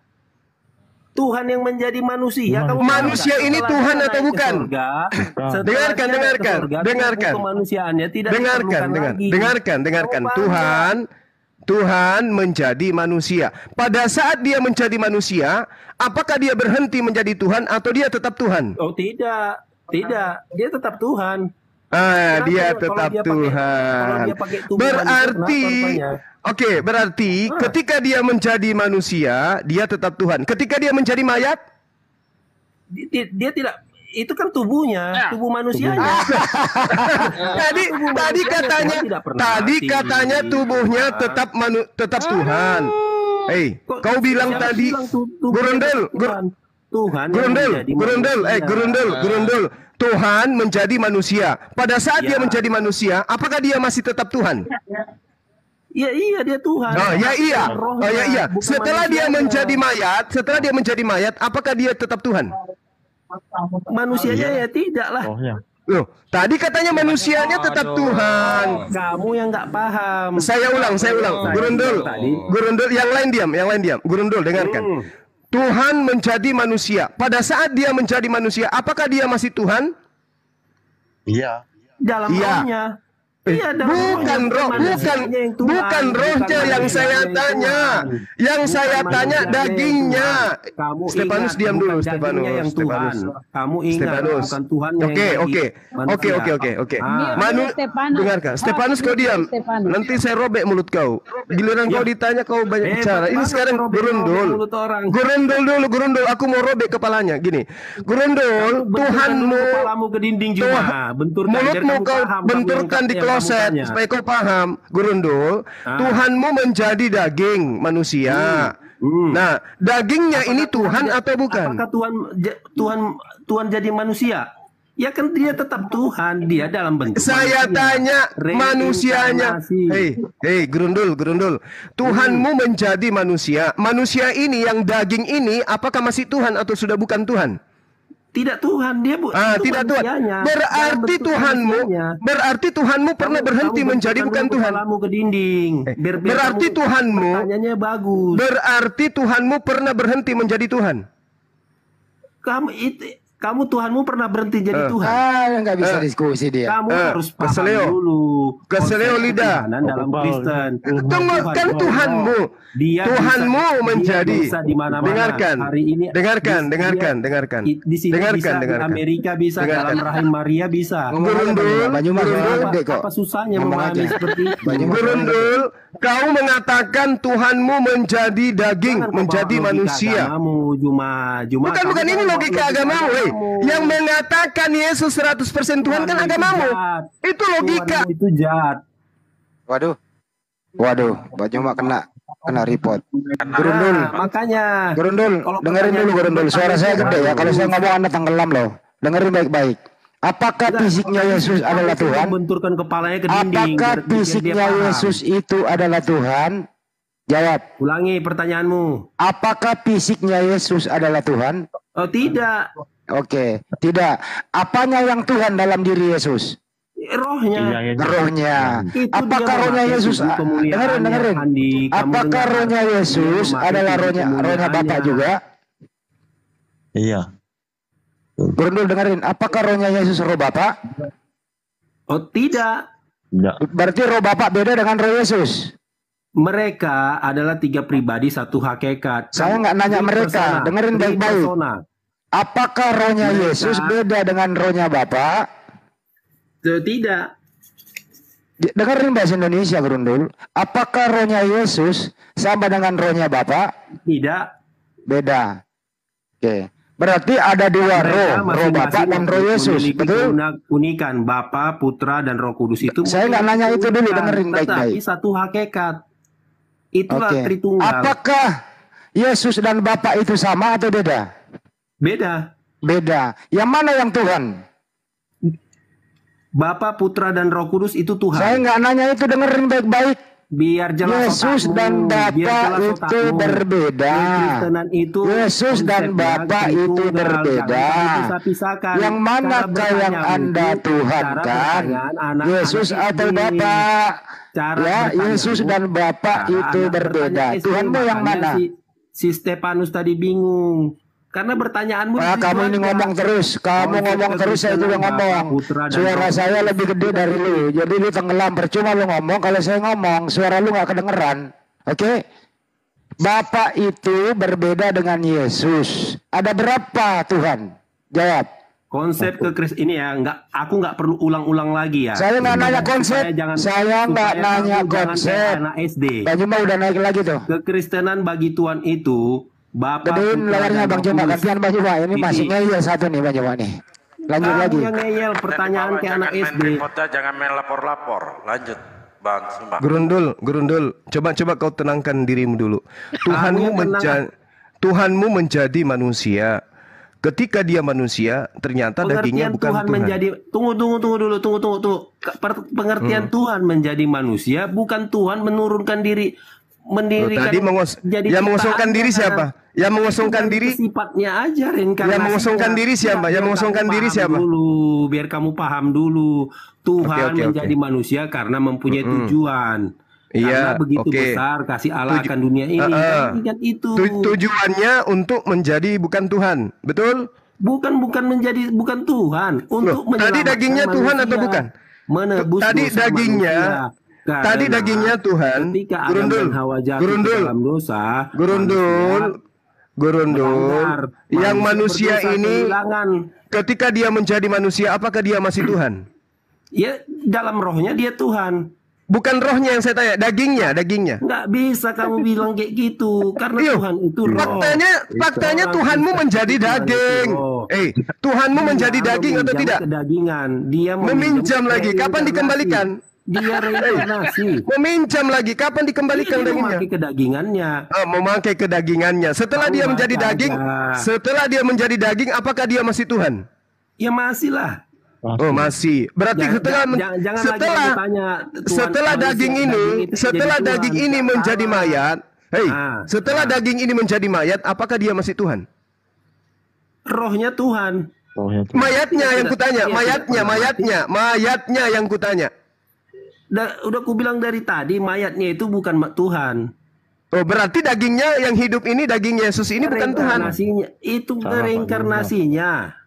Tuhan yang menjadi manusia. Kamu Manusia tahu nggak? ini Setelah Tuhan dia atau naik ke bukan? surga, setelah Dengarkan, dia naik ke surga, dengarkan. tubuh kemanusiaannya tidak Dengarkan. diperlukan lagi. Dengarkan. Kamu paham Tuhan menjadi manusia. Pada saat dia menjadi manusia, apakah dia berhenti menjadi Tuhan atau dia tetap Tuhan? nggak? Oh tidak, dia tetap Tuhan. Ah, Kenapa dia kalau tetap dia pakai- Tuhan. kalau dia pakai tubuh Berarti, manusia, kenapa rupanya? oke, berarti ketika dia menjadi manusia, dia tetap Tuhan. Ketika dia menjadi mayat, Dia tidak, itu kan tubuhnya, tubuh manusianya. tadi katanya, Tuhan tidak pernah tadi mati. katanya tubuhnya tetap Tuhan. Hei, Kok kau bilang siapa tadi, bilang tubuhnya Gurundul, Tuhan? Tuhan yang menjadi manusia. Gurundul. Tuhan menjadi manusia. Pada saat dia Ya. menjadi manusia, apakah dia masih tetap Tuhan? Iya dia Tuhan. Oh ya iya. Rohnya, Oh ya iya. bukan Setelah dia manusianya. menjadi mayat, apakah dia tetap Tuhan? Manusianya ya tidak lah. Loh, tadi katanya manusianya tetap Tuhan. Kamu yang nggak paham. Saya ulang. Gurundul, yang lain diam. Gurundul, dengarkan. Tuhan menjadi manusia. Pada saat dia menjadi manusia, apakah dia masih Tuhan? Iya. Dalam Iya. rohnya. Iya, dalam Bukan rohnya, manusianya yang Tuhan, bukan rohnya bukan yang saya manusianya tanya. Tuhan. Yang Bukan saya tanya manusianya yang dagingnya. Tuhan. Kamu Stefanus ingat, diam dulu, bukan Stefanus. dagingnya yang Tuhan. Kamu ingat, Stefanus. bukan Tuhan yang Oke. manusia. Ah. Manu, Stefanus. dengarkan. Stefanus kau diam. Stefanus. Nanti saya robek mulut kau. Giliran kau ditanya kau banyak bicara. Ini banget sekarang robek Gurundul. mulut orang. Gurundul. Aku mau robek kepalanya. Gini. Gurundul, Benturkan Tuhanmu. kepalamu ke dinding juga. Benturkan biar Mulutmu kamu kau paham benturkan di yang kamu kloset tanya. supaya kau paham, Gurundul. Tuhanmu menjadi daging manusia. Nah, dagingnya ini Tuhan atau bukan? Apakah Tuhan jadi manusia? Ya kan dia tetap Tuhan, dia dalam bentuk Saya manusia. tanya manusianya. Reinkarnasi. Hei, Gurundul. Tuhanmu menjadi manusia. Manusia ini yang daging ini apakah masih Tuhan atau sudah bukan Tuhan? Tidak Tuhan, dia itu Tidak Tuhan. manusianya. Berarti Dalam bentuk manusianya. Tuhanmu pernah berhenti Kamu menjadi benturkan bukan dulu Tuhan. kepalamu ke dinding. Biar Berarti kamu Tuhanmu pertanyaannya bagus. Berarti Tuhanmu pernah berhenti menjadi Tuhan. Kamu Tuhanmu pernah berhenti jadi Tuhan. Nggak bisa diskusi dia. Kamu harus paham keseleo. dulu. Keseleo konsep lidah. keimanan dalam Kristen. Tunggu, kan Tuhanmu. Dia Tuhanmu bisa, menjadi. dia bisa di mana-mana. Dengarkan. Hari ini Dengarkan. di sini bisa, di Amerika bisa, dalam rahim Maria bisa. Apa susahnya Ngomong memahami aja. seperti itu? Gurundul, kau mengatakan Tuhanmu menjadi daging, Jangan menjadi bawa logika manusia. agamamu, Juma. Bukan ini logika agamamu, weh. Yang mengatakan Yesus 100% Tuhan kan agamamu. Itu logika. Tuhanmu itu jahat. Waduh, Pak Juma kena report. Gurundul, makanya. Gurundul, dengerin dulu Gurundul. Suara saya gede ya. Kalau saya ngomong Anda tenggelam loh. Dengerin baik-baik. Apakah fisiknya Yesus adalah Tuhan? Benturkan kepalanya ke dinding. Apakah biar dia fisiknya paham. Yesus itu adalah Tuhan? Jawab. Ulangi pertanyaanmu. Apakah fisiknya Yesus adalah Tuhan? Oh tidak. Oke, tidak. Apanya yang Tuhan dalam diri Yesus? Rohnya. Rohnya. Itu Apakah dia rohnya memakai Yesus? tubuh kemuliaannya, Dengerin. Andi. Kamu Apakah dengar. rohnya Yesus Dia memakai adalah tubuh rohnya Bapa kemuliaannya. juga? Iya. Gurundul dengerin. Apakah rohnya Yesus roh Bapa? Oh tidak. Tidak. Berarti roh Bapa beda dengan roh Yesus. Mereka adalah 3 pribadi, 1 hakikat. Saya nggak nanya mereka, dengerin baik-baik. Apakah rohnya Yesus beda dengan rohnya Bapa? Tidak. Dengerin bahasa Indonesia, Grundul. Apakah rohnya Yesus sama dengan rohnya Bapa? Tidak. Beda. Oke. Berarti ada 2 roh Bapa dan roh Yesus, betul? Unikan Bapa, Putra, dan Roh Kudus itu. Saya nggak nanya itu dulu, dengerin baik-baik. Tetapi 1 hakikat. Itulah Tritunggal. Apakah Yesus dan Bapa itu sama atau beda? Beda. Beda. Yang mana yang Tuhan? Bapa, Putra, dan Roh Kudus itu Tuhan. Saya nggak nanya itu, dengerin baik-baik. Biar jelas Yesus otakmu, dan Bapa itu otakmu. berbeda. Itu Yesus dan Bapa itu berbeda. Yang manakah yang Anda tuhankan? Yesus atau Bapa? Ya, Yesus dan Bapa itu berbeda. Tuhanmu yang mana? Si Stefanus tadi bingung. Karena pertanyaanmu kamu ini ngomong terus. Kamu ngomong terus, saya juga ngomong. Suara saya lebih gede dari lu. Jadi lu tenggelam, percuma lu ngomong. Kalau saya ngomong, suara lu gak kedengeran. Oke? Bapa itu berbeda dengan Yesus. Ada berapa Tuhan? Jawab. Konsep ini ya, aku nggak perlu ulang-ulang lagi ya. Saya nggak nanya konsep. Saya nggak nanya konsep. Anak SD. Bang Juma udah naik lagi tuh. Kekristenan bagi Tuhan itu Bapak. Gedein layarnya Bang Juma. Gantian Bang Juma. Ini masih ngeyel satu nih Bang Juma nih. Lanjut lagi. Yang ngeyel pertanyaan ke anak SD. Jangan main lapor-lapor. Lanjut. Bang Sumbang. Gerundul, coba kau tenangkan dirimu dulu. Tuhanmu menjadi manusia. Ketika dia manusia, ternyata dagingnya bukan Tuhan. Tunggu dulu. Pengertian Tuhan menjadi manusia, bukan Tuhan menurunkan diri, mendirikan. Yang mengosongkan diri siapa? Yang mengosongkan diri sifatnya aja reinkarnasi. Yang mengosongkan diri siapa? Yang mengosongkan diri siapa? Dulu, biar kamu paham dulu. Tuhan menjadi manusia karena mempunyai tujuan. Karena begitu besar kasih Allah akan dunia ini. Kan itu. Tujuannya untuk menjadi bukan Tuhan, betul? Bukan Tuhan. Untuk tadi dagingnya manusia. Tuhan atau bukan? Menebus tadi dagingnya Tuhan. Gurundul. Yang manusia ini ketika dia menjadi manusia, apakah dia masih Tuhan? Ya, dalam rohnya dia Tuhan. Bukan rohnya yang saya tanya, dagingnya. Nggak bisa kamu bilang kayak gitu, karena Tuhan itu roh. Faktanya Tuhanmu menjadi daging. Tuhanmu menjadi daging atau tidak? Kedagingan. Dia meminjam lagi. Kapan dikembalikan? Dia reinkarnasi. Meminjam lagi. Kapan dikembalikan dagingnya? Memakai kedagingannya. Memakai kedagingannya. Setelah dia menjadi daging, apakah dia masih Tuhan? Ya masih lah. Oh masih. Berarti setelah daging ini menjadi mayat, setelah daging ini menjadi mayat, apakah dia masih Tuhan? Rohnya Tuhan. Mayatnya yang kutanya, mayatnya yang kutanya. Udah ku bilang dari tadi, mayatnya itu bukan Tuhan. Oh berarti dagingnya yang hidup ini, daging Yesus ini bukan Tuhan. Itu reinkarnasinya.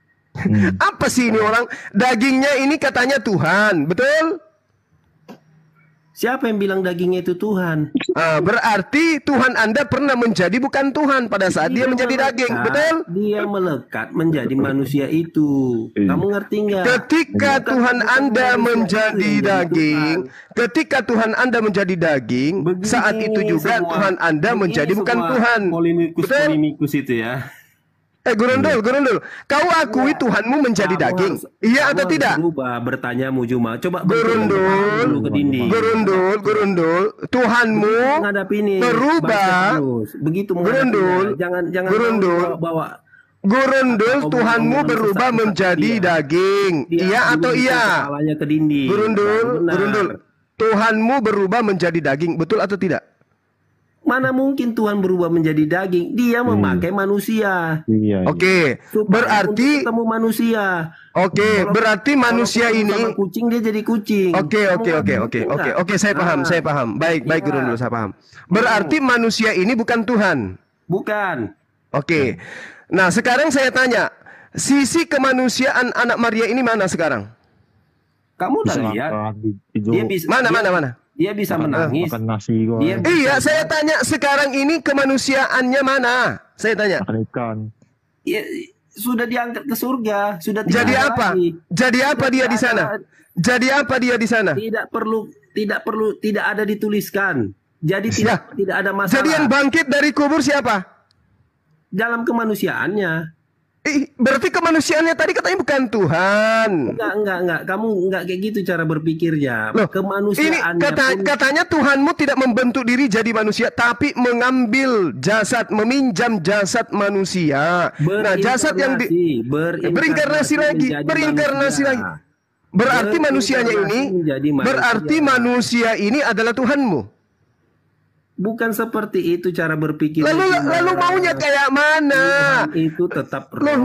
Apa sih ini orang? Dagingnya ini katanya Tuhan, betul? Siapa yang bilang dagingnya itu Tuhan? Berarti Tuhan Anda pernah menjadi bukan Tuhan pada saat dia menjadi daging, betul? Dia melekat menjadi manusia itu. Kamu ngerti nggak? Ketika Tuhan Anda menjadi daging, saat itu juga Tuhan Anda menjadi bukan Tuhan. Polemikus itu ya. Gurundul, kau akui Tuhanmu menjadi daging, iya atau tidak? Bertanya Mujuma, coba Gurundul, Tuhanmu berubah. Begitu Gurundul, Tuhanmu berubah menjadi daging, iya atau iya? Gurundul, Tuhanmu berubah menjadi daging, betul atau tidak? Mana mungkin Tuhan berubah menjadi daging? Dia memakai manusia. Oke, berarti ketemu manusia. Oke, berarti manusia ini sama kucing dia jadi kucing. Oke, saya paham. Baik, Gurundul, saya paham. Berarti manusia ini bukan Tuhan. Bukan. Oke. Nah, sekarang saya tanya, sisi kemanusiaan anak Maria ini mana sekarang? Kamu udah lihat? Dia bisa, mana? Dia bisa menangis. Iya, saya tanya sekarang ini kemanusiaannya mana? Saya tanya. Ya, sudah diangkat ke surga, sudah tidak Jadi ada apa? lagi. Jadi apa dia di sana? Jadi apa dia di sana? Tidak ada dituliskan. Jadi tidak ada masalah. Jadi yang bangkit dari kubur siapa? Dalam kemanusiaannya. Berarti kemanusiaannya tadi katanya bukan Tuhan. Enggak. Kamu enggak kayak gitu cara berpikirnya. Loh, kemanusiaannya ini katanya Tuhanmu tidak membentuk diri jadi manusia, tapi mengambil jasad, meminjam jasad manusia. Nah, jasad yang berinkarnasi lagi. Berarti manusia ini adalah Tuhanmu. Bukan seperti itu cara berpikir. Lalu maunya kayak mana? Tuhan itu tetap roh.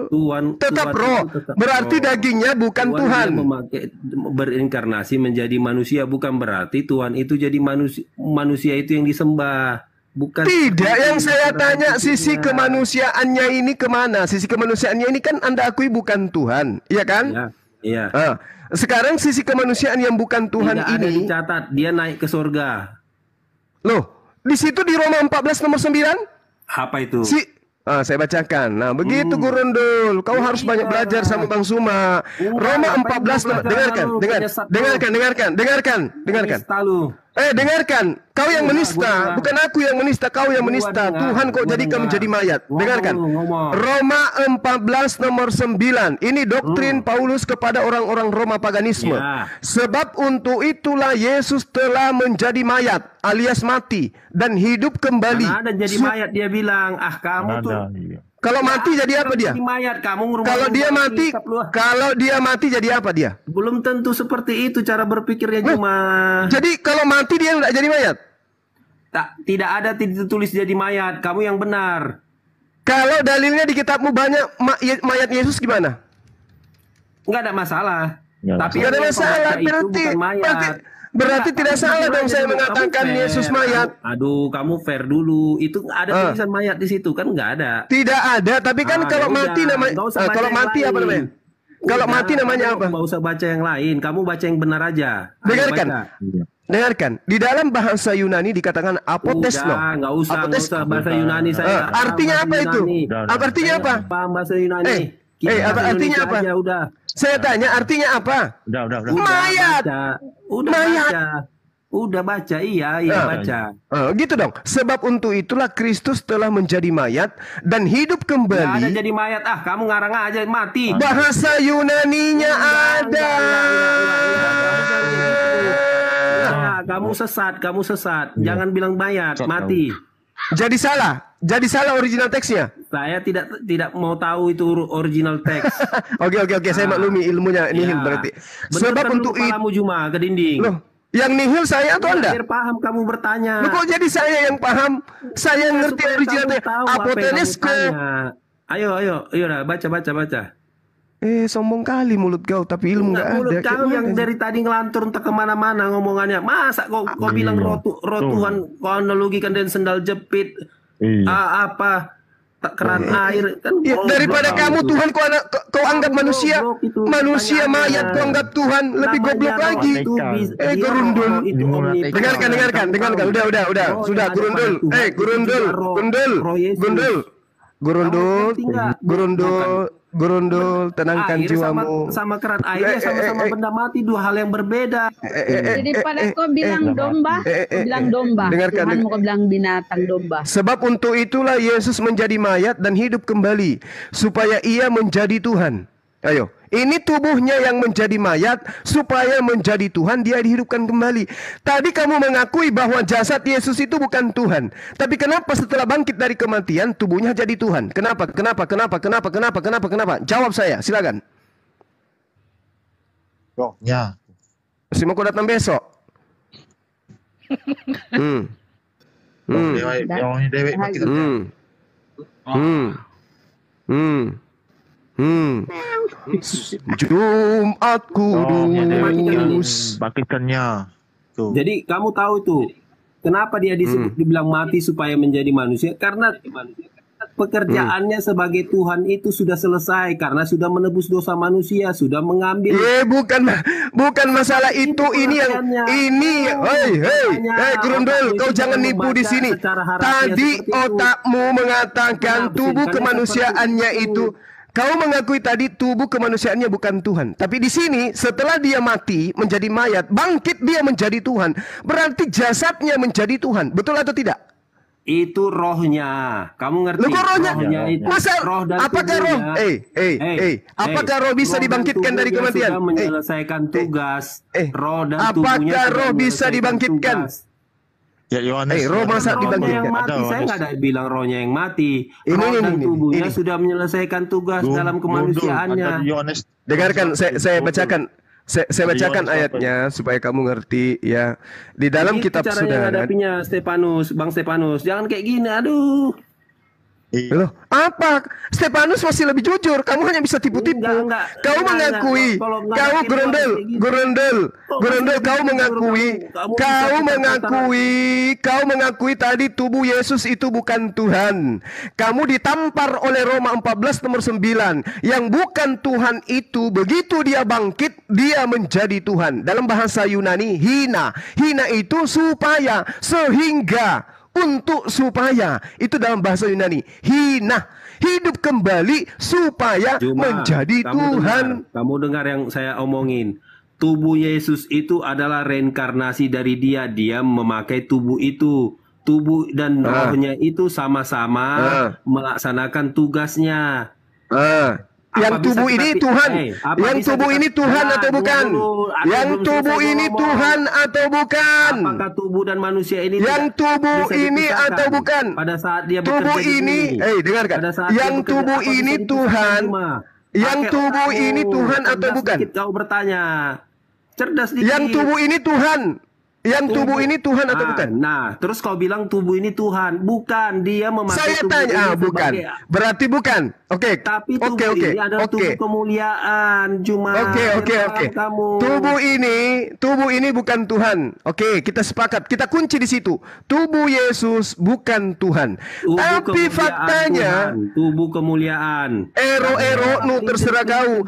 Tuhan tetap roh. Berarti dagingnya bukan Tuhan. Dia memakai berinkarnasi menjadi manusia, bukan berarti Tuhan itu jadi manusia itu yang disembah. Bukan. Tidak, yang saya tanya sisi kemanusiaannya ini kemana? Sisi kemanusiaannya ini kan Anda akui bukan Tuhan, iya kan? Iya. Sekarang sisi kemanusiaan yang bukan Tuhan tidak ada ini dicatat, dia naik ke surga. Loh, di situ di Roma 14 nomor 9? Apa itu? Saya bacakan. Nah, begitu Gurundul. Kau harus banyak belajar sama Bang Suma. Roma 14 nomor. Dengarkan. Dengarkan. Kau yang menista, bukan aku yang menista, kau yang menista. Tuhan kau jadikan menjadi mayat. Dengarkan. Roma 14 nomor 9. Ini doktrin Paulus kepada orang-orang Roma paganisme. Sebab untuk itulah Yesus telah menjadi mayat alias mati dan hidup kembali. Mana ada jadi mayat, dia bilang, kamu tuh. Kalau mati jadi apa dia? Mayat, kalau dia mati jadi apa dia? Belum tentu seperti itu cara berpikirnya cuma. Jadi kalau mati dia tidak jadi mayat? Tidak ada ditulis jadi mayat. Kamu yang benar. Kalau dalilnya di kitabmu banyak mayat Yesus gimana? Enggak ada masalah. Tapi enggak ada masalah. Berarti tidak salah dong saya mengatakan Yesus mayat. Aduh, kamu fair dulu. Itu ada tulisan mayat di situ kan? Nggak ada. Tidak ada. Tapi kan kalau mati namanya. Kalau mati apa namanya? Kalau mati namanya apa? Nggak usah baca yang lain. Kamu baca yang benar aja. Dengarkan. Di dalam bahasa Yunani dikatakan apotesno. Nggak usah bahasa Yunani saya. Artinya apa itu? Artinya apa? Paham bahasa Yunani. Artinya apa? Udah. Saya tanya artinya apa? Udah. Mayat. Udah baca, iya baca. Gitu dong. Sebab untuk itulah Kristus telah menjadi mayat dan hidup kembali. Nggak ada jadi mayat. Kamu ngarang aja mati. Bahasa Yunaninya ada. Kamu sesat. Jangan bilang mayat, mati. Jadi salah original teksnya. Saya tidak mau tahu itu original teks. Oke, saya maklumi ilmunya nihil berarti. Sebab untuk itu Juma ke dinding. Loh, yang nihil saya atau Anda? Biar paham kamu bertanya. Loh, kok jadi saya yang paham? Saya ngerti original teks. Apotenesko. Ayo dah baca. Sombong kali mulut kau, tapi ilmu nggak ada. Mulut kau yang dari tadi ngelantur entah kemana-mana ngomongannya. Masa kau bilang roh Tuhan, kau analogikan dengan sendal jepit, keran air. Kan daripada kamu Tuhan kau anggap manusia mayat kau anggap Tuhan, lebih goblok lagi. Gurundul. Dengarkan. Udah. Sudah Gurundul, tenangkan jiwamu. Sama keran airnya sama benda mati, dua hal yang berbeda. Jadi pada kau bilang domba, Tuhan mau bilang binatang domba. Sebab untuk itulah Yesus menjadi mayat dan hidup kembali, supaya ia menjadi Tuhan. Ayo, ini tubuhnya yang menjadi mayat, supaya menjadi Tuhan, dia dihidupkan kembali. Tadi kamu mengakui bahwa jasad Yesus itu bukan Tuhan. Tapi kenapa setelah bangkit dari kematian, tubuhnya jadi Tuhan? Kenapa? Jawab saya, silakan. Rohnya. Masih mau kau datang besok? Jumat Kudus. Bangkitkannya. Jadi kamu tahu tuh kenapa dia dibilang mati supaya menjadi manusia? Karena pekerjaannya sebagai Tuhan itu sudah selesai karena sudah menebus dosa manusia, sudah mengambil. Bukan masalah itu. Ini Grundel, kau jangan nipu di sini. Tadi otakmu mengatakan tubuh kemanusiaannya itu. Kau mengakui tadi tubuh kemanusiaannya bukan Tuhan. Tapi di sini setelah dia mati menjadi mayat, bangkit dia menjadi Tuhan. Berarti jasadnya menjadi Tuhan. Betul atau tidak? Itu rohnya. Kamu ngerti? Rohnya itu. Masa roh dan apakah roh? Apakah roh bisa dibangkitkan dari kematian? Sudah menyelesaikan tugas. Roh dan tubuhnya. Apakah roh bisa dibangkitkan? Ya Yohanes. Roh masa dibangkitkan. Saya nggak ada bilang rohnya yang mati. Roh dan tubuhnya sudah menyelesaikan tugas dalam kemanusiaannya. Dengarkan, saya bacakan. Saya bacakan ayatnya supaya kamu ngerti ya. Di dalam kitab Saudara. Hadapinya Bang Stefanus. Jangan kayak gini, aduh. Loh, apa? Stefanus masih lebih jujur. Kamu hanya bisa tipu-tipu. Kau mengakui. Kau Grundel, kau mengakui tadi tubuh Yesus itu bukan Tuhan. Kamu ditampar oleh Roma 14 nomor 9. Yang bukan Tuhan itu begitu dia bangkit, dia menjadi Tuhan. Dalam bahasa Yunani, hina. Hina itu supaya, sehingga, untuk, supaya. Itu dalam bahasa Yunani. Hina, hidup kembali supaya menjadi Tuhan. Kamu dengar yang saya omongin. Tubuh Yesus itu adalah reinkarnasi dari dia. Dia memakai tubuh itu. Tubuh dan rohnya itu sama-sama melaksanakan tugasnya. Yang tubuh ini Tuhan. Yang tubuh ini Tuhan atau bukan? Yang tubuh ini Tuhan atau bukan? Apakah tubuh dan manusia ini? Yang tubuh ini atau bukan? Pada saat dia tubuh ini, dengarkan. Yang tubuh ini Tuhan. Yang tubuh ini Tuhan atau bukan? Kau bertanya. Cerdas dikit. Yang tubuh ini Tuhan. Yang tubuh ini Tuhan atau bukan? Nah, terus kau bilang tubuh ini Tuhan. Bukan, dia memakai saya tanya, bukan. Berarti bukan. Oke. Tapi tubuh ini adalah tubuh kemuliaan. Cuma Tubuh ini bukan Tuhan. Oke, kita sepakat. Kita kunci di situ. Tubuh Yesus bukan Tuhan. Tapi faktanya tubuh kemuliaan. Nu terserah kau.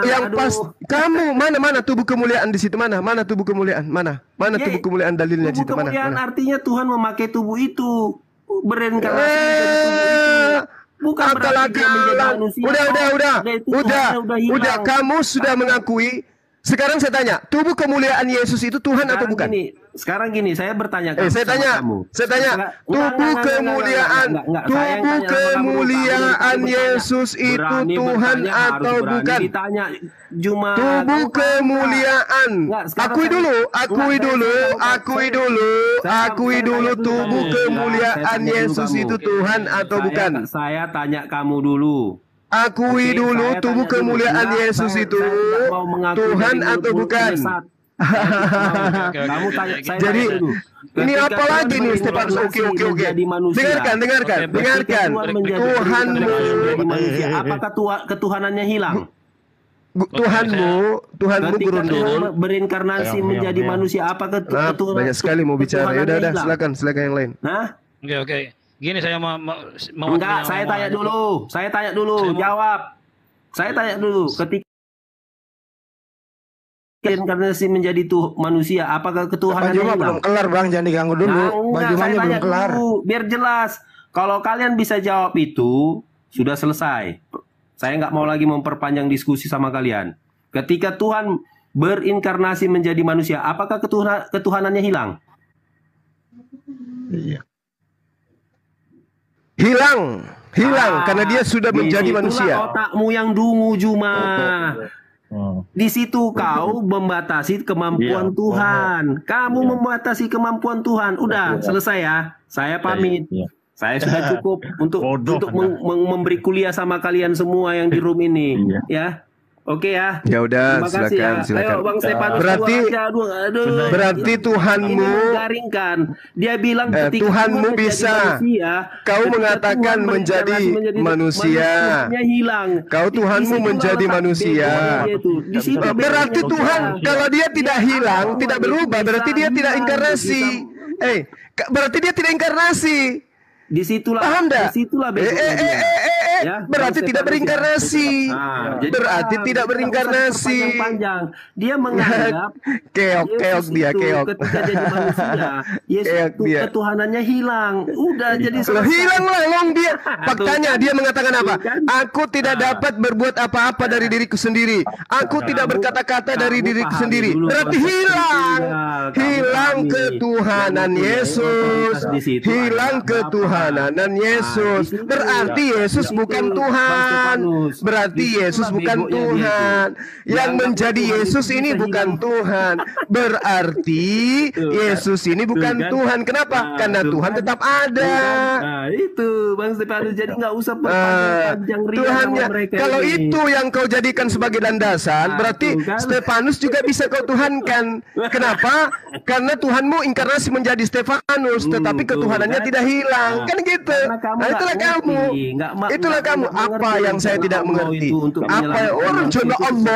Yang pas kamu mana tubuh kemuliaan di situ mana? Mana tubuh kemuliaan? Mana tubuh kemuliaan dalilnya di situ mana? Kemuliaan artinya Tuhan memakai tubuh itu, bereinkarnasi menjadi tubuh itu. Bukan berarti dia menjadi manusia. Udah, kamu sudah mengakui. Sekarang saya tanya, tubuh kemuliaan Yesus itu Tuhan atau bukan? Sekarang gini, saya bertanya saya tanya, tubuh kemuliaan Yesus itu Tuhan atau bukan? Ditanya cuma tubuh kemuliaan. Akui dulu tubuh kemuliaan Yesus itu Tuhan atau bukan? Saya tanya kamu dulu. Akui dulu tubuh kemuliaan Yesus itu Tuhan atau bukan? Kamu tanya saya. Jadi ini apa lagi nih Stefanus? Oke. Dengarkan. Tuhanmu, apakah ketuhanannya hilang? Tuhanmu Grundel berinkarnasi menjadi manusia. Apakah ketuhanan? Banyak sekali mau bicara. Ya udah, silakan yang lain. Oke. Gini saya mau enggak, saya tanya dulu. Jawab. Saya tanya dulu. Ketika reinkarnasi menjadi manusia, apakah ketuhanan belum kelar, Bang, jangan diganggu dulu. Bagaimana belum kelar? Biar jelas. Kalau kalian bisa jawab itu, sudah selesai. Saya nggak mau lagi memperpanjang diskusi sama kalian. Ketika Tuhan berinkarnasi menjadi manusia, apakah ketuhanannya hilang? Iya. Hilang karena dia sudah menjadi manusia. Otakmu yang dungu Juma. Di situ kau membatasi kemampuan Tuhan. Kamu membatasi kemampuan Tuhan. Udah selesai ya. Saya pamit. Saya sudah cukup untuk memberi kuliah sama kalian semua yang di room ini. Ya. Oke ya. Ya udah, silakan. Ayo Bang Stefanus, berarti Tuhanmu garingkan. Dia bilang ketika Tuhanmu bisa manusia, kau mengatakan menjadi manusia. Hilang. Kau Tuhanmu menjadi manusia. Berarti Tuhan kalau dia tidak hilang, tidak berubah, berarti dia tidak inkarnasi. Berarti dia tidak inkarnasi. Disitulah, paham dah? disitulah bedanya dia. Ya, Berarti tidak berinkarnasi. Jadi Berarti tidak berinkarnasi. Panjang-panjang. Dia menganggap keok dia keok. Ketika jadi manusia, Yesus itu ketuhanannya hilang. Udah jadi selesai. Hilang lah long dia. Faktanya dia mengatakan apa? Aku tidak dapat berbuat apa-apa dari diriku sendiri. Aku tidak berkata-kata dari diriku sendiri. Berarti hilang. Hilang ketuhanan Yesus. Hilang ketuhanan Yesus. Berarti Yesus bukan Tuhan. Berarti Yesus bukan Tuhan. Yang menjadi Yesus ini bukan Tuhan. Berarti Yesus ini bukan Tuhan. Kenapa? Karena Tuhan tetap ada. Nah itu Bang Stefanus, jadi nggak usah panjang Tuhannya. Kalau itu yang kau jadikan sebagai landasan, berarti Stefanus juga bisa kau tuhankan. Kenapa? Karena Tuhanmu inkarnasi menjadi Stefanus, tetapi ketuhanannya tidak hilang. Kan gitu. Nah, itulah kamu. Itulah kamu. Apa yang saya tidak mengerti? Apa?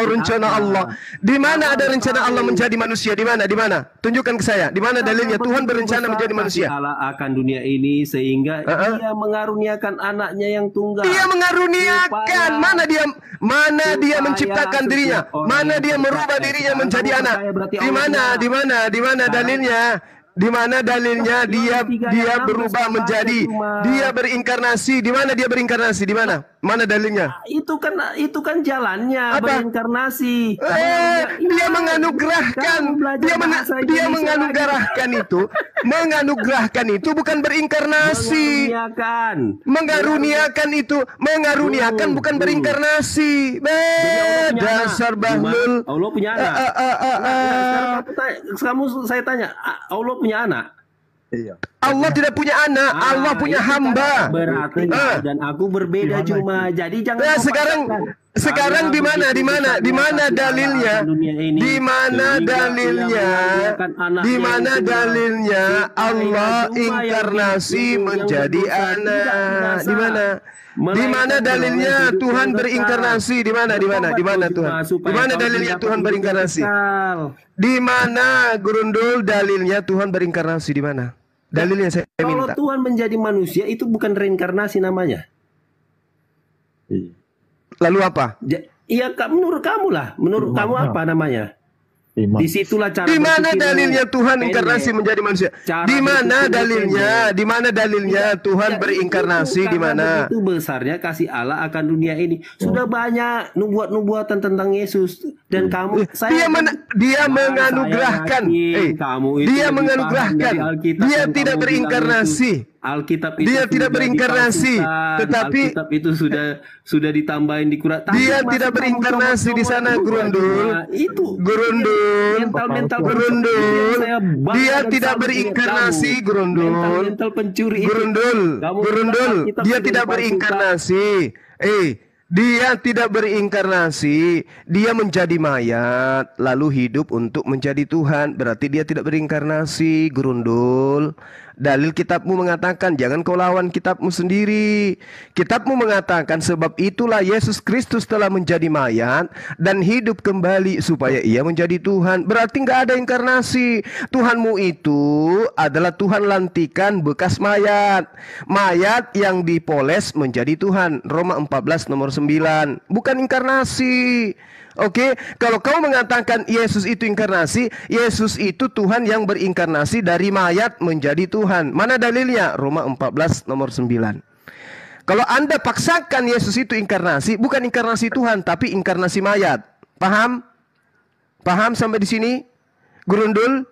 Rencana Allah. Di mana ada rencana Allah menjadi manusia? Di mana? Di mana? Tunjukkan ke saya. Di mana dalilnya Tuhan berencana menjadi manusia? Allah akan dunia ini sehingga Dia mengaruniakan anaknya yang tunggal. Dia mengaruniakan. Mana dia menciptakan dirinya? Mana dia merubah dirinya menjadi anak? Di mana? Di mana? Di mana dalilnya? Di mana dalilnya dia berubah menjadi, dia berinkarnasi? Di mana dia berinkarnasi? Di mana? Mana dalilnya? Itu kan jalannya berinkarnasi. Dia menganugerahkan. Dia menganugerahkan itu. Menganugerahkan itu bukan berinkarnasi. Mengaruniakan itu. Mengaruniakan bukan berinkarnasi. Dasar bahlul. Allah punya anak. Kamu saya tanya, Allah punya anak? Iya. Allah tidak punya anak, Allah punya hamba. Berarti dan aku berbeda cuma. Jadi jangan. Sekarang di mana dalilnya? Di mana dalilnya? Di mana dalilnya Allah inkarnasi menjadi anak? Di mana? Di mana dalilnya Tuhan berinkarnasi? Di mana? Di mana? Di mana Tuhan? Di mana dalilnya Tuhan berinkarnasi? Di mana Gurundul dalilnya Tuhan berinkarnasi? Di mana? Dalilnya saya minta. Kalau Tuhan menjadi manusia itu bukan reinkarnasi namanya. Lalu apa? Iya, menurut kamu lah. Menurut kamu apa namanya? Disitulah cara. Di mana dalilnya Tuhan inkarnasi menjadi manusia? Di mana dalilnya? Di mana dalilnya Tuhan berinkarnasi? Di mana? Itu besarnya kasih Allah akan dunia ini. Sudah banyak nubuatan tentang Yesus dan kamu. Dia menganugerahkan. Dia menganugerahkan. Dia tidak berinkarnasi. Alkitab itu dia tidak berinkarnasi, tetapi Alkitab itu sudah ditambahin di Quran. Dia tidak berinkarnasi di sana, Gurundul. Itu Gurundul. Mental Gurundul. Dia tidak berinkarnasi, Gurundul. Mental pencuri. Gurundul. Dia tidak berinkarnasi. Dia tidak berinkarnasi. Dia menjadi mayat lalu hidup untuk menjadi Tuhan. Berarti dia tidak berinkarnasi, Gurundul. Dalil kitabmu mengatakan jangan kau lawan kitabmu sendiri. Kitabmu mengatakan sebab itulah Yesus Kristus telah menjadi mayat dan hidup kembali supaya ia menjadi Tuhan. Berarti nggak ada inkarnasi. Tuhanmu itu adalah Tuhan lantikan bekas mayat. Mayat yang dipoles menjadi Tuhan. Roma 14 nomor 9. Bukan inkarnasi. Oke, kalau kau mengatakan Yesus itu inkarnasi, Yesus itu Tuhan yang berinkarnasi dari mayat menjadi Tuhan. Mana dalilnya? Roma 14 nomor 9. Kalau Anda paksakan Yesus itu inkarnasi, bukan inkarnasi Tuhan, tapi inkarnasi mayat. Paham? Paham sampai di sini? Gurundul,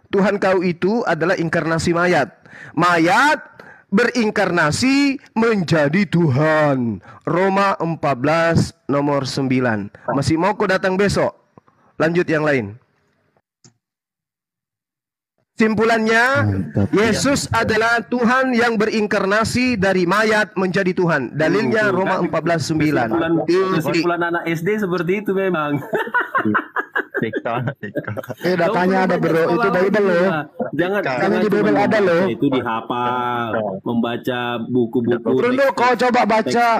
Tuhan kau itu adalah inkarnasi mayat. Mayat berinkarnasi menjadi Tuhan. Roma 14 nomor 9. Masih mau kau datang besok? Lanjut yang lain. Simpulannya, Yesus adalah Tuhan yang berinkarnasi dari mayat menjadi Tuhan. Dalilnya Roma 14:9. Kesimpulan anak SD seperti itu memang. Datanya ada bro, itu Bible loh. Jangan di Bible ada loh. Itu dihafal, membaca buku-buku. Grundul, kau coba baca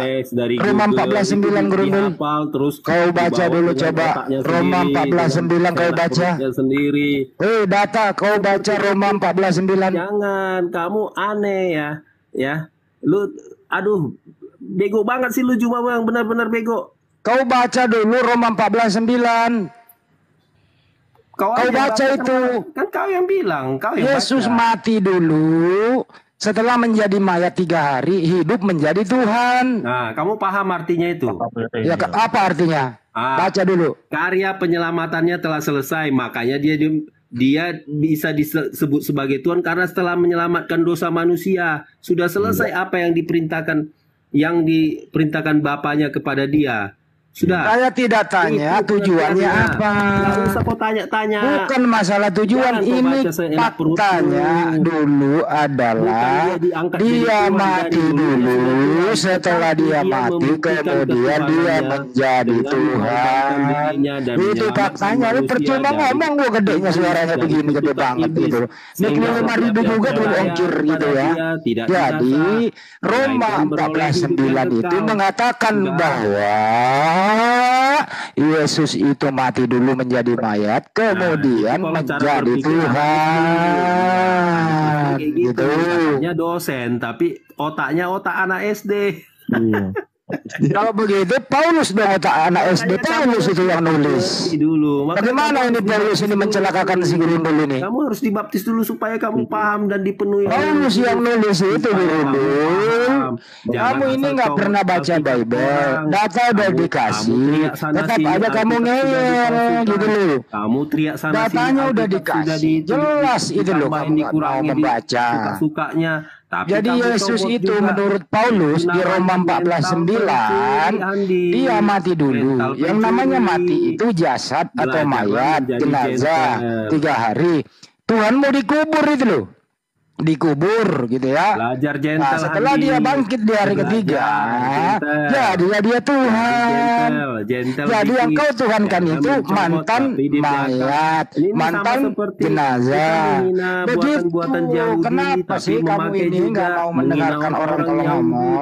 Roma 14:9 Grundul. Terus kau baca dulu coba Roma 14:9 kau baca. Sendiri. Data kau baca Roma 14:9. Jangan, kamu aneh ya. Ya, lu, aduh, bego banget sih lu Juma Bang, benar-benar bego. Kau baca dulu Roma 14:9. Kau baca itu. Kan kau yang bilang, kau yang Yesus baca. mati dulu, setelah menjadi mayat 3 hari, hidup menjadi Tuhan. Nah, kamu paham artinya itu? Ya, apa artinya? Baca dulu. Karya penyelamatannya telah selesai, makanya dia bisa disebut sebagai Tuhan karena setelah menyelamatkan dosa manusia. Sudah selesai apa yang diperintahkan Bapaknya kepada dia. Sudah. Saya tidak tanya tujuannya apa. Nggak usah kau tanya-tanya. Bukan masalah tujuan, ini faktanya dulu adalah dia mati dulu, setelah dia mati kemudian dia menjadi Tuhan. Itu faktanya. Lu percuma ngomong gua gedenya suaranya begini, gede banget gitu. Nik 5.000 juga belum ongkir gitu ya. Jadi Roma 14:9 itu mengatakan bahwa Yesus itu mati dulu menjadi mayat, kemudian menjadi Tuhan. Gitu. Katanya dosen, tapi otaknya otak anak SD. Kalau begitu Paulus dong, otak anak SD. Paulus itu yang nulis. Dulu. Bagaimana ini Paulus ini mencelakakan si Gurundul ini? Kamu harus dibaptis dulu supaya kamu paham dan dipenuhi. Paulus yang nulis itu Gurundul. Kamu ini nggak pernah baca Bible. Data udah dikasih, tetap aja kamu ngeyel gitu loh. Kamu teriak sana sini. Datanya udah dikasih, jelas itu loh. Kamu nggak mau membaca. Sukanya. Jadi Yesus itu menurut Paulus di Roma 14:9 dia mati dulu. Yang namanya mati itu jasad atau mayat, jenazah 3 hari. Tuhan mau dikubur itu loh. Dikubur gitu ya. Nah, setelah dia bangkit di hari ketiga, jadi dia Tuhan. Jadi yang kau tuhankan itu mantan mayat, mantan jenazah. Begitu. Kenapa sih kamu ini nggak mau mendengarkan orang kalau ngomong?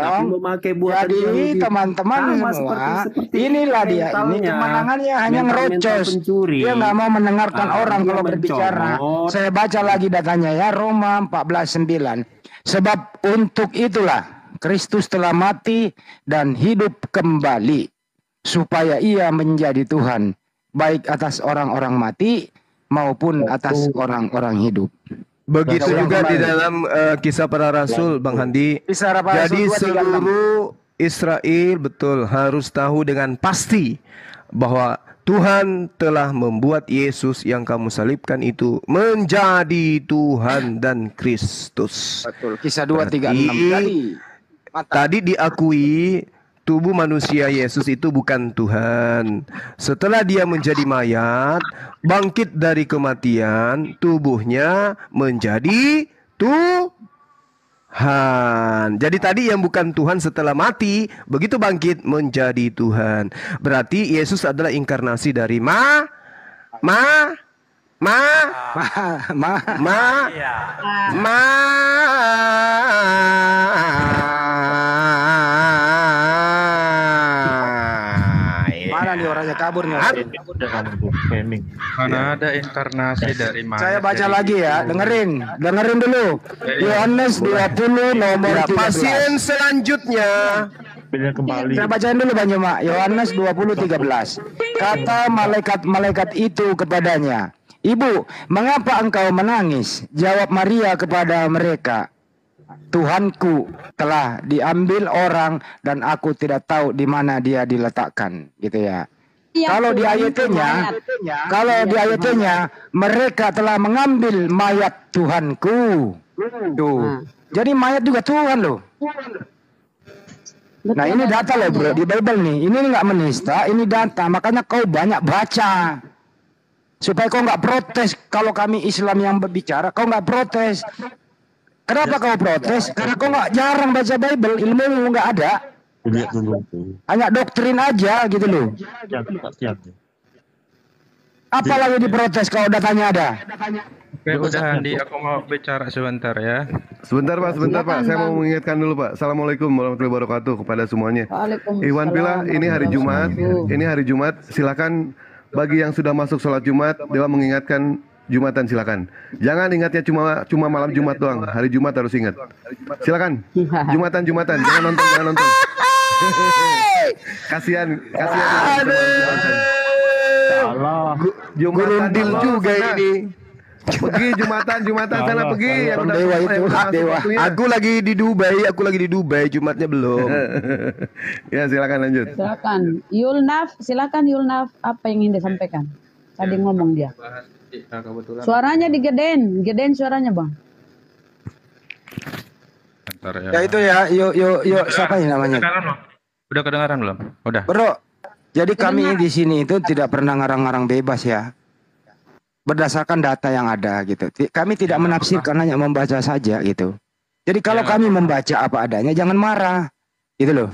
Jadi teman-teman semua, inilah dia ini kemenangannya hanya ngerocos. Dia nggak mau mendengarkan orang kalau berbicara. Saya baca lagi datanya ya, Roma 14:9. Sebab untuk itulah Kristus telah mati dan hidup kembali supaya ia menjadi Tuhan baik atas orang-orang mati maupun atas orang-orang hidup. Begitu juga di dalam Kisah Para Rasul, Bang Handi. Jadi seluruh Israel betul harus tahu dengan pasti bahwa Tuhan telah membuat Yesus yang kamu salibkan itu menjadi Tuhan dan Kristus. Betul. Kisah 2:36 tadi. Tadi diakui tubuh manusia Yesus itu bukan Tuhan. Setelah dia menjadi mayat, bangkit dari kematian, tubuhnya menjadi Tuhan. Jadi tadi yang bukan Tuhan setelah mati, begitu bangkit menjadi Tuhan. Berarti Yesus adalah inkarnasi dari Mana nih orangnya kabur nih? Mana ada inkarnasi dari mana? Saya baca lagi ya, dengerin dulu. Yohanes 20 nomor 13. Pasien selanjutnya. Saya bacain dulu Bang Joma. Yohanes 20:13. Kata malaikat-malaikat itu kepadanya, "Ibu, mengapa engkau menangis?" Jawab Maria kepada mereka, "Tuhanku telah diambil orang dan aku tidak tahu di mana dia diletakkan." Gitu ya. Kalau di ayatnya, mereka telah mengambil mayat Tuhanku. Tuh. Jadi mayat juga Tuhan loh. Nah ini data loh bro, di Bible nih. Ini nggak menista, ini data. Makanya kau banyak baca. Supaya kau nggak protes kalau kami Islam yang berbicara, kau nggak protes. Kenapa kau protes? Karena kau nggak jarang baca Bible, ilmu nggak ada. Hanya doktrin aja gitu loh. Apalagi diprotes kalau datanya ada. Oke, udah Andi, aku mau bicara sebentar ya. Sebentar Pak, saya mau mengingatkan dulu Pak. Assalamualaikum warahmatullahi wabarakatuh kepada semuanya. Iwan Pila, ini hari Jumat, silakan bagi yang sudah masuk sholat Jumat, Dewa mengingatkan Jumatan silakan. Jangan ingatnya cuma malam Jumat doang. Hari Jumat harus ingat. Silakan. Jumatan jangan nonton. kasihan. Gurundil juga ini. Pergi Jumatan sana pergi. Yang dewa itu dewa. Aku lagi di Dubai, Jumatnya belum. Ya silakan lanjut. Silakan Yulnaf, apa yang ingin disampaikan? Tadi ngomong dia. Suaranya digedein suaranya bang. Ya itu ya, yuk siapa yang namanya? Udah kedengaran belum? Udah. Bro, jadi kami di sini itu tidak pernah ngarang-ngarang bebas ya. Berdasarkan data yang ada gitu. Kami tidak menafsirkan, hanya membaca saja gitu. Jadi kalau kami membaca apa adanya, jangan marah, gitu loh.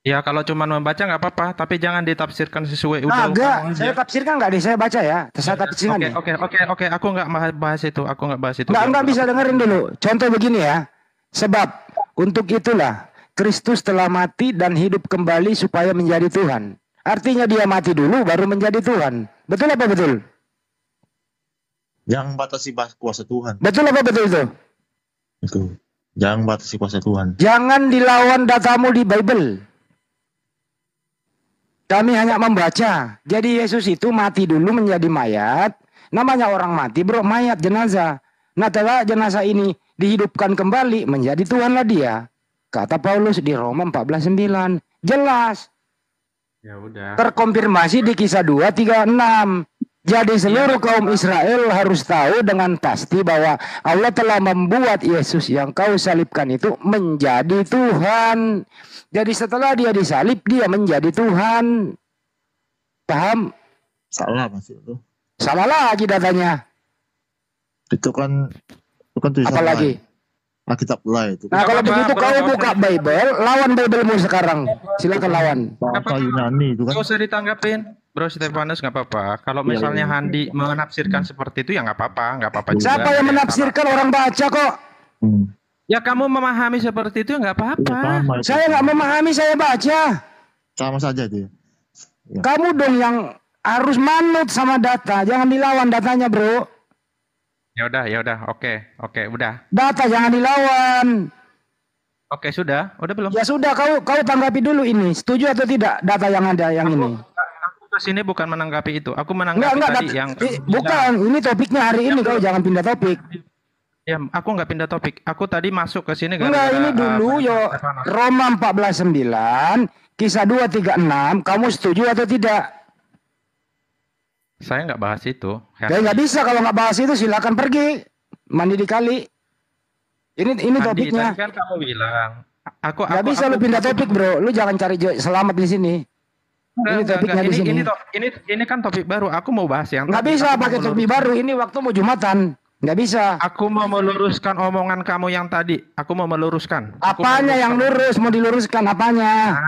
Ya kalau cuma membaca nggak apa-apa, tapi jangan ditafsirkan sesuai enggak, saya tafsirkan nggak saya baca ya. Saya tafsirkan. Oke. Aku nggak bahas itu. Nggak bisa dengerin dulu. Contoh begini ya. Sebab untuk itulah Kristus telah mati dan hidup kembali supaya menjadi Tuhan. Artinya dia mati dulu baru menjadi Tuhan. Betul apa betul? Jangan batasi kuasa Tuhan. Betul apa betul itu? Itu. Jangan batasi kuasa Tuhan. Jangan dilawan datamu di Bible. Kami hanya membaca. Jadi Yesus itu mati dulu menjadi mayat. Namanya orang mati bro, mayat, jenazah. Nah setelah jenazah ini dihidupkan kembali menjadi Tuhanlah dia. Kata Paulus di Roma 14:9. Jelas. Ya udah. Terkonfirmasi di Kisah 2:36. Jadi seluruh kaum Israel harus tahu dengan pasti bahwa Allah telah membuat Yesus yang kau salibkan itu menjadi Tuhan. Jadi setelah dia disalib, dia menjadi Tuhan. Paham? Salah maksud itu. Salah lagi datanya. Itu kan tulisan apa lagi? Alkitab lah itu. Nah kalau begitu kau buka Bible, lawan Biblemu sekarang. Silakan lawan. Bahasa Yunani itu kan. Gak usah ditanggapin. Bro Stefanus nggak apa-apa. Kalau misalnya Handi menafsirkan seperti itu ya nggak apa-apa juga. Siapa yang menafsirkan orang baca kok? Ya kamu memahami seperti itu nggak apa-apa. Saya nggak memahami, saya baca. Sama saja itu. Ya. Kamu dong yang harus manut sama data, jangan dilawan datanya bro. Ya udah, oke, udah. Data jangan dilawan. Oke, sudah belum? Ya sudah, kau tanggapi dulu ini. Setuju atau tidak data yang ada yang ini? Kesini bukan menanggapi itu. Aku menanggapi tadi yang bukan. Ini topiknya hari ini. Kau jangan pindah topik. Ya, aku nggak pindah topik. Aku tadi masuk ke sini. Enggak, ini dulu yo. Roma 14:9, Kisah 2:36. Kamu setuju atau tidak? Saya nggak bahas itu. Ya nggak bisa kalau nggak bahas itu. Silakan pergi mandi di kali. Ini topiknya. Tadi kan kamu bilang. Nggak bisa lu pindah topik bro. Lu jangan cari selamat di sini. Ini topiknya di sini. Ini kan topik baru. Aku mau bahas yang. Nggak bisa pakai topik baru. Ini waktu mau Jumatan. Nggak bisa. Aku mau meluruskan omongan kamu yang tadi. Aku mau meluruskan. Apanya yang lurus? Mau diluruskan apanya?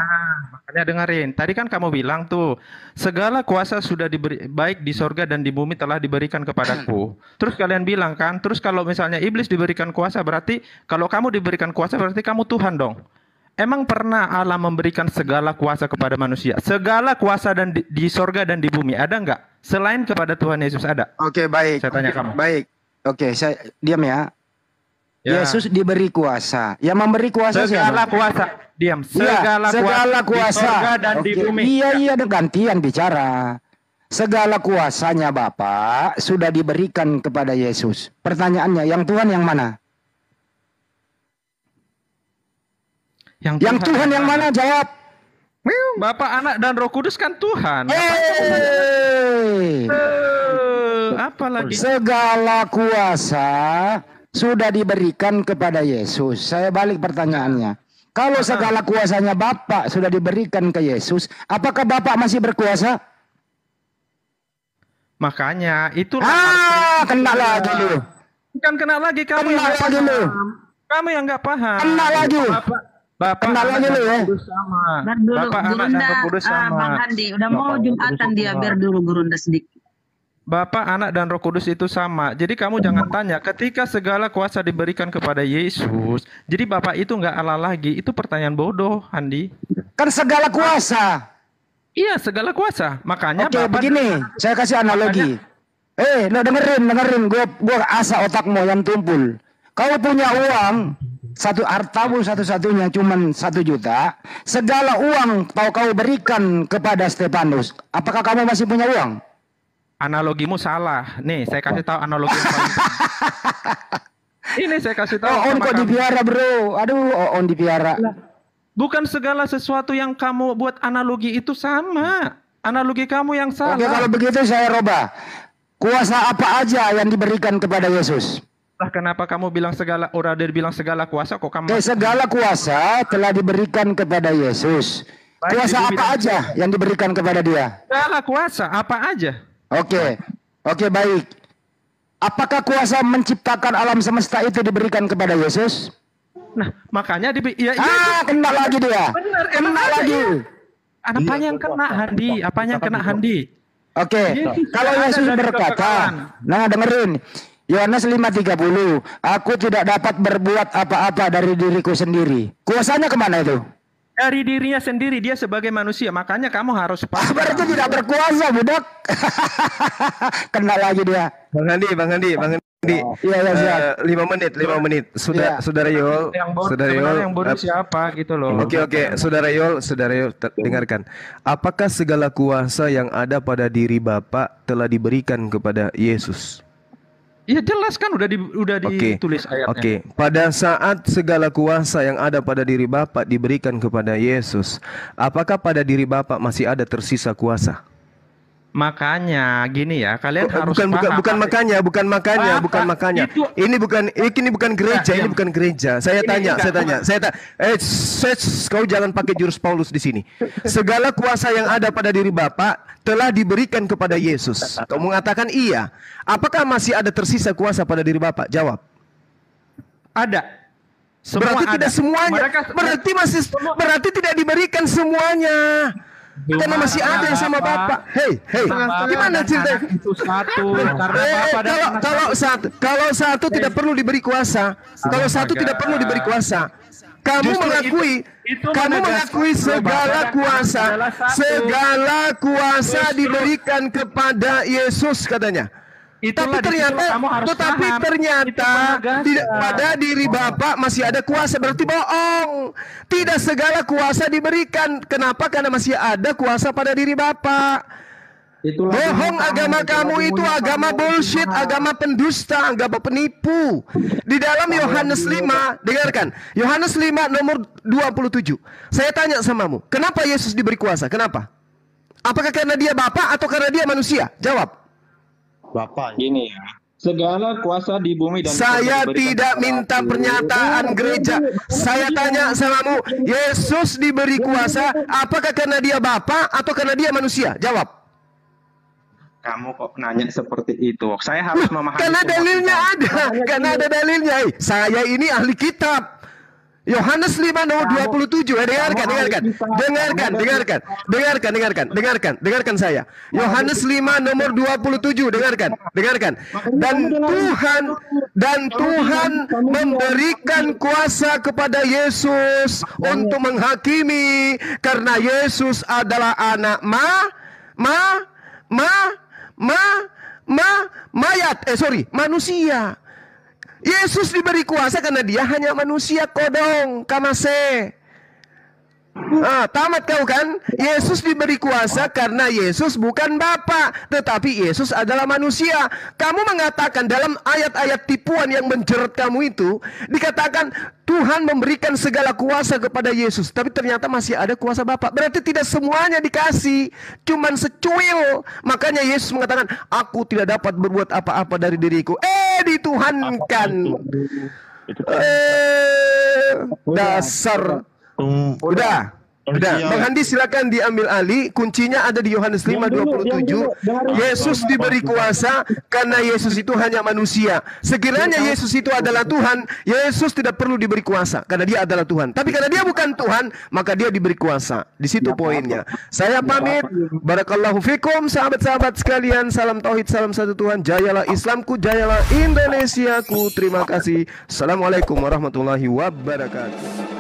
Makanya dengerin. Tadi kan kamu bilang tuh, segala kuasa sudah diberi, baik di sorga dan di bumi telah diberikan kepadaku. Terus kalian bilang kan, terus kalau misalnya iblis diberikan kuasa, berarti kalau kamu diberikan kuasa berarti kamu Tuhan dong. Emang pernah Allah memberikan segala kuasa kepada manusia? Segala kuasa dan di sorga dan di bumi ada nggak? Selain kepada Tuhan Yesus ada? Oke, baik. Saya tanya kamu. Baik. Oke, saya diam ya. Yesus diberi kuasa. Yang memberi kuasa segala kuasa. Diam. Segala kuasa. Di sorga dan di bumi. Iya, gantian bicara. Segala kuasanya Bapa sudah diberikan kepada Yesus. Pertanyaannya, yang Tuhan yang mana? Yang Tuhan yang mana? Jawab. Bapa, Anak, dan Roh Kudus kan Tuhan. Apalagi? Segala kuasa sudah diberikan kepada Yesus. Saya balik pertanyaannya. Kalau segala kuasanya Bapa sudah diberikan ke Yesus, apakah Bapa masih berkuasa? Makanya itulah. Kena lagi lu. Bukan kena lagi, kamu kena lagi lu. Kamu yang nggak paham. Kena lagi. Bapak, kena lagi lu ya. Sama. Bapak, Anak, dan Roh Kudus sama. Bang Handi, udah mau Jumatan dia, biar dulu Gurunda sedikit. Bapak, Anak, dan Roh Kudus itu sama. Jadi kamu jangan tanya, ketika segala kuasa diberikan kepada Yesus, jadi Bapak itu nggak Allah lagi. Itu pertanyaan bodoh, Handi. Kan segala kuasa. Iya, segala kuasa. Makanya Bapak begini, saya kasih analogi. dengerin, gua asa otakmu yang tumpul. Kau punya uang hartamu satu-satunya cuman 1 juta. Segala uang kau berikan kepada Stefanus. Apakah kamu masih punya uang? Analogimu salah. Nih, saya kasih tahu analogi yang paling ini saya kasih tahu. On kok dipiara, bro. Aduh, on dipiara. Bukan segala sesuatu yang kamu buat analogi itu sama. Analogi kamu yang salah. Oke, kalau begitu saya robah. Kuasa apa aja yang diberikan kepada Yesus? Kenapa kamu bilang segala, orang dia bilang segala kuasa kok kamu? Segala kuasa telah diberikan kepada Yesus. Kuasa apa aja yang diberikan kepada dia? Segala kuasa apa aja? Oke, baik. Apakah kuasa menciptakan alam semesta itu diberikan kepada Yesus? Nah, makanya kena lagi dia. Benar, kena lagi. Apanya yang kena Handi? Apanya yang kena Handi? Oke, kalau Yesus berkata, nah dengerin. Yohanes 5:30, aku tidak dapat berbuat apa-apa dari diriku sendiri. Kuasanya kemana itu? Dari dirinya sendiri, dia sebagai manusia. Makanya kamu harus paham. Berarti tidak berkuasa, budak. Kena lagi dia. Bang Handi. Iya, 5 menit. Saudara Yol. Yang bodoh siapa gitu loh. Oke. Saudara Yol, dengarkan. Apakah segala kuasa yang ada pada diri Bapak telah diberikan kepada Yesus? Iya jelas kan udah ditulis ayatnya. Oke. Pada saat segala kuasa yang ada pada diri Bapak diberikan kepada Yesus, apakah pada diri Bapak masih ada tersisa kuasa? Makanya gini ya, kalian harus paham. Bukan makanya. Ini bukan gereja, Saya tanya. Kau jangan pakai jurus Paulus di sini. Segala kuasa yang ada pada diri Bapak telah diberikan kepada Yesus. Kau mengatakan iya. Apakah masih ada tersisa kuasa pada diri Bapak? Jawab. Ada. Berarti tidak semuanya. Berarti tidak diberikan semuanya. Karena masih ada yang sama Bapak. Hei, gimana ceritanya? Itu satu. Kalau satu tidak perlu diberi kuasa. Kalau satu tidak perlu diberi kuasa. Kamu mengakui segala kuasa diberikan kepada Yesus katanya. Tapi ternyata tidak pada diri Bapak masih ada kuasa, berarti bohong. Tidak segala kuasa diberikan. Kenapa? Karena masih ada kuasa pada diri Bapak. Bohong, agama kamu itu agama bullshit, agama pendusta, agama penipu. Di dalam Yohanes 5, dengarkan. Yohanes 5 nomor 27. Saya tanya samamu, kenapa Yesus diberi kuasa? Kenapa? Apakah karena dia Bapak atau karena dia manusia? Jawab. Bapak. Gini ya. Segala kuasa di bumi dan saya tidak minta pernyataan gereja. Saya tanya samamu, Yesus diberi kuasa apakah karena dia Bapa atau karena dia manusia? Jawab. Kamu kok nanya seperti itu? Saya harus memahami. Karena dalilnya ada. Karena ada dalilnya. Saya ini ahli kitab. Yohanes 5 nomor 27. Dengarkan saya. Yohanes 5 nomor 27. Dengarkan. Dan Tuhan memberikan kuasa kepada Yesus untuk menghakimi karena Yesus adalah anak manusia. Yesus diberi kuasa karena dia hanya manusia kodong, kamase. Tamat kau kan? Yesus diberi kuasa karena Yesus bukan Bapa, tetapi Yesus adalah manusia. Kamu mengatakan dalam ayat-ayat tipuan yang menjerat kamu itu, dikatakan Tuhan memberikan segala kuasa kepada Yesus, tapi ternyata masih ada kuasa Bapa. Berarti tidak semuanya dikasih, cuman secuil. Makanya Yesus mengatakan, aku tidak dapat berbuat apa-apa dari diriku. Dituhankan. Dasar. Udah. Bang Handi silakan diambil alih. Kuncinya ada di Yohanes 5:27. Yesus diberi kuasa karena Yesus itu hanya manusia. Sekiranya Yesus itu adalah Tuhan, Yesus tidak perlu diberi kuasa karena dia adalah Tuhan. Tapi karena dia bukan Tuhan, maka dia diberi kuasa. Di situ poinnya. Saya pamit. Barakallahu fikum sahabat-sahabat sekalian. Salam tauhid, salam satu Tuhan. Jayalah Islamku, jayalah Indonesiaku. Terima kasih. Assalamualaikum warahmatullahi wabarakatuh.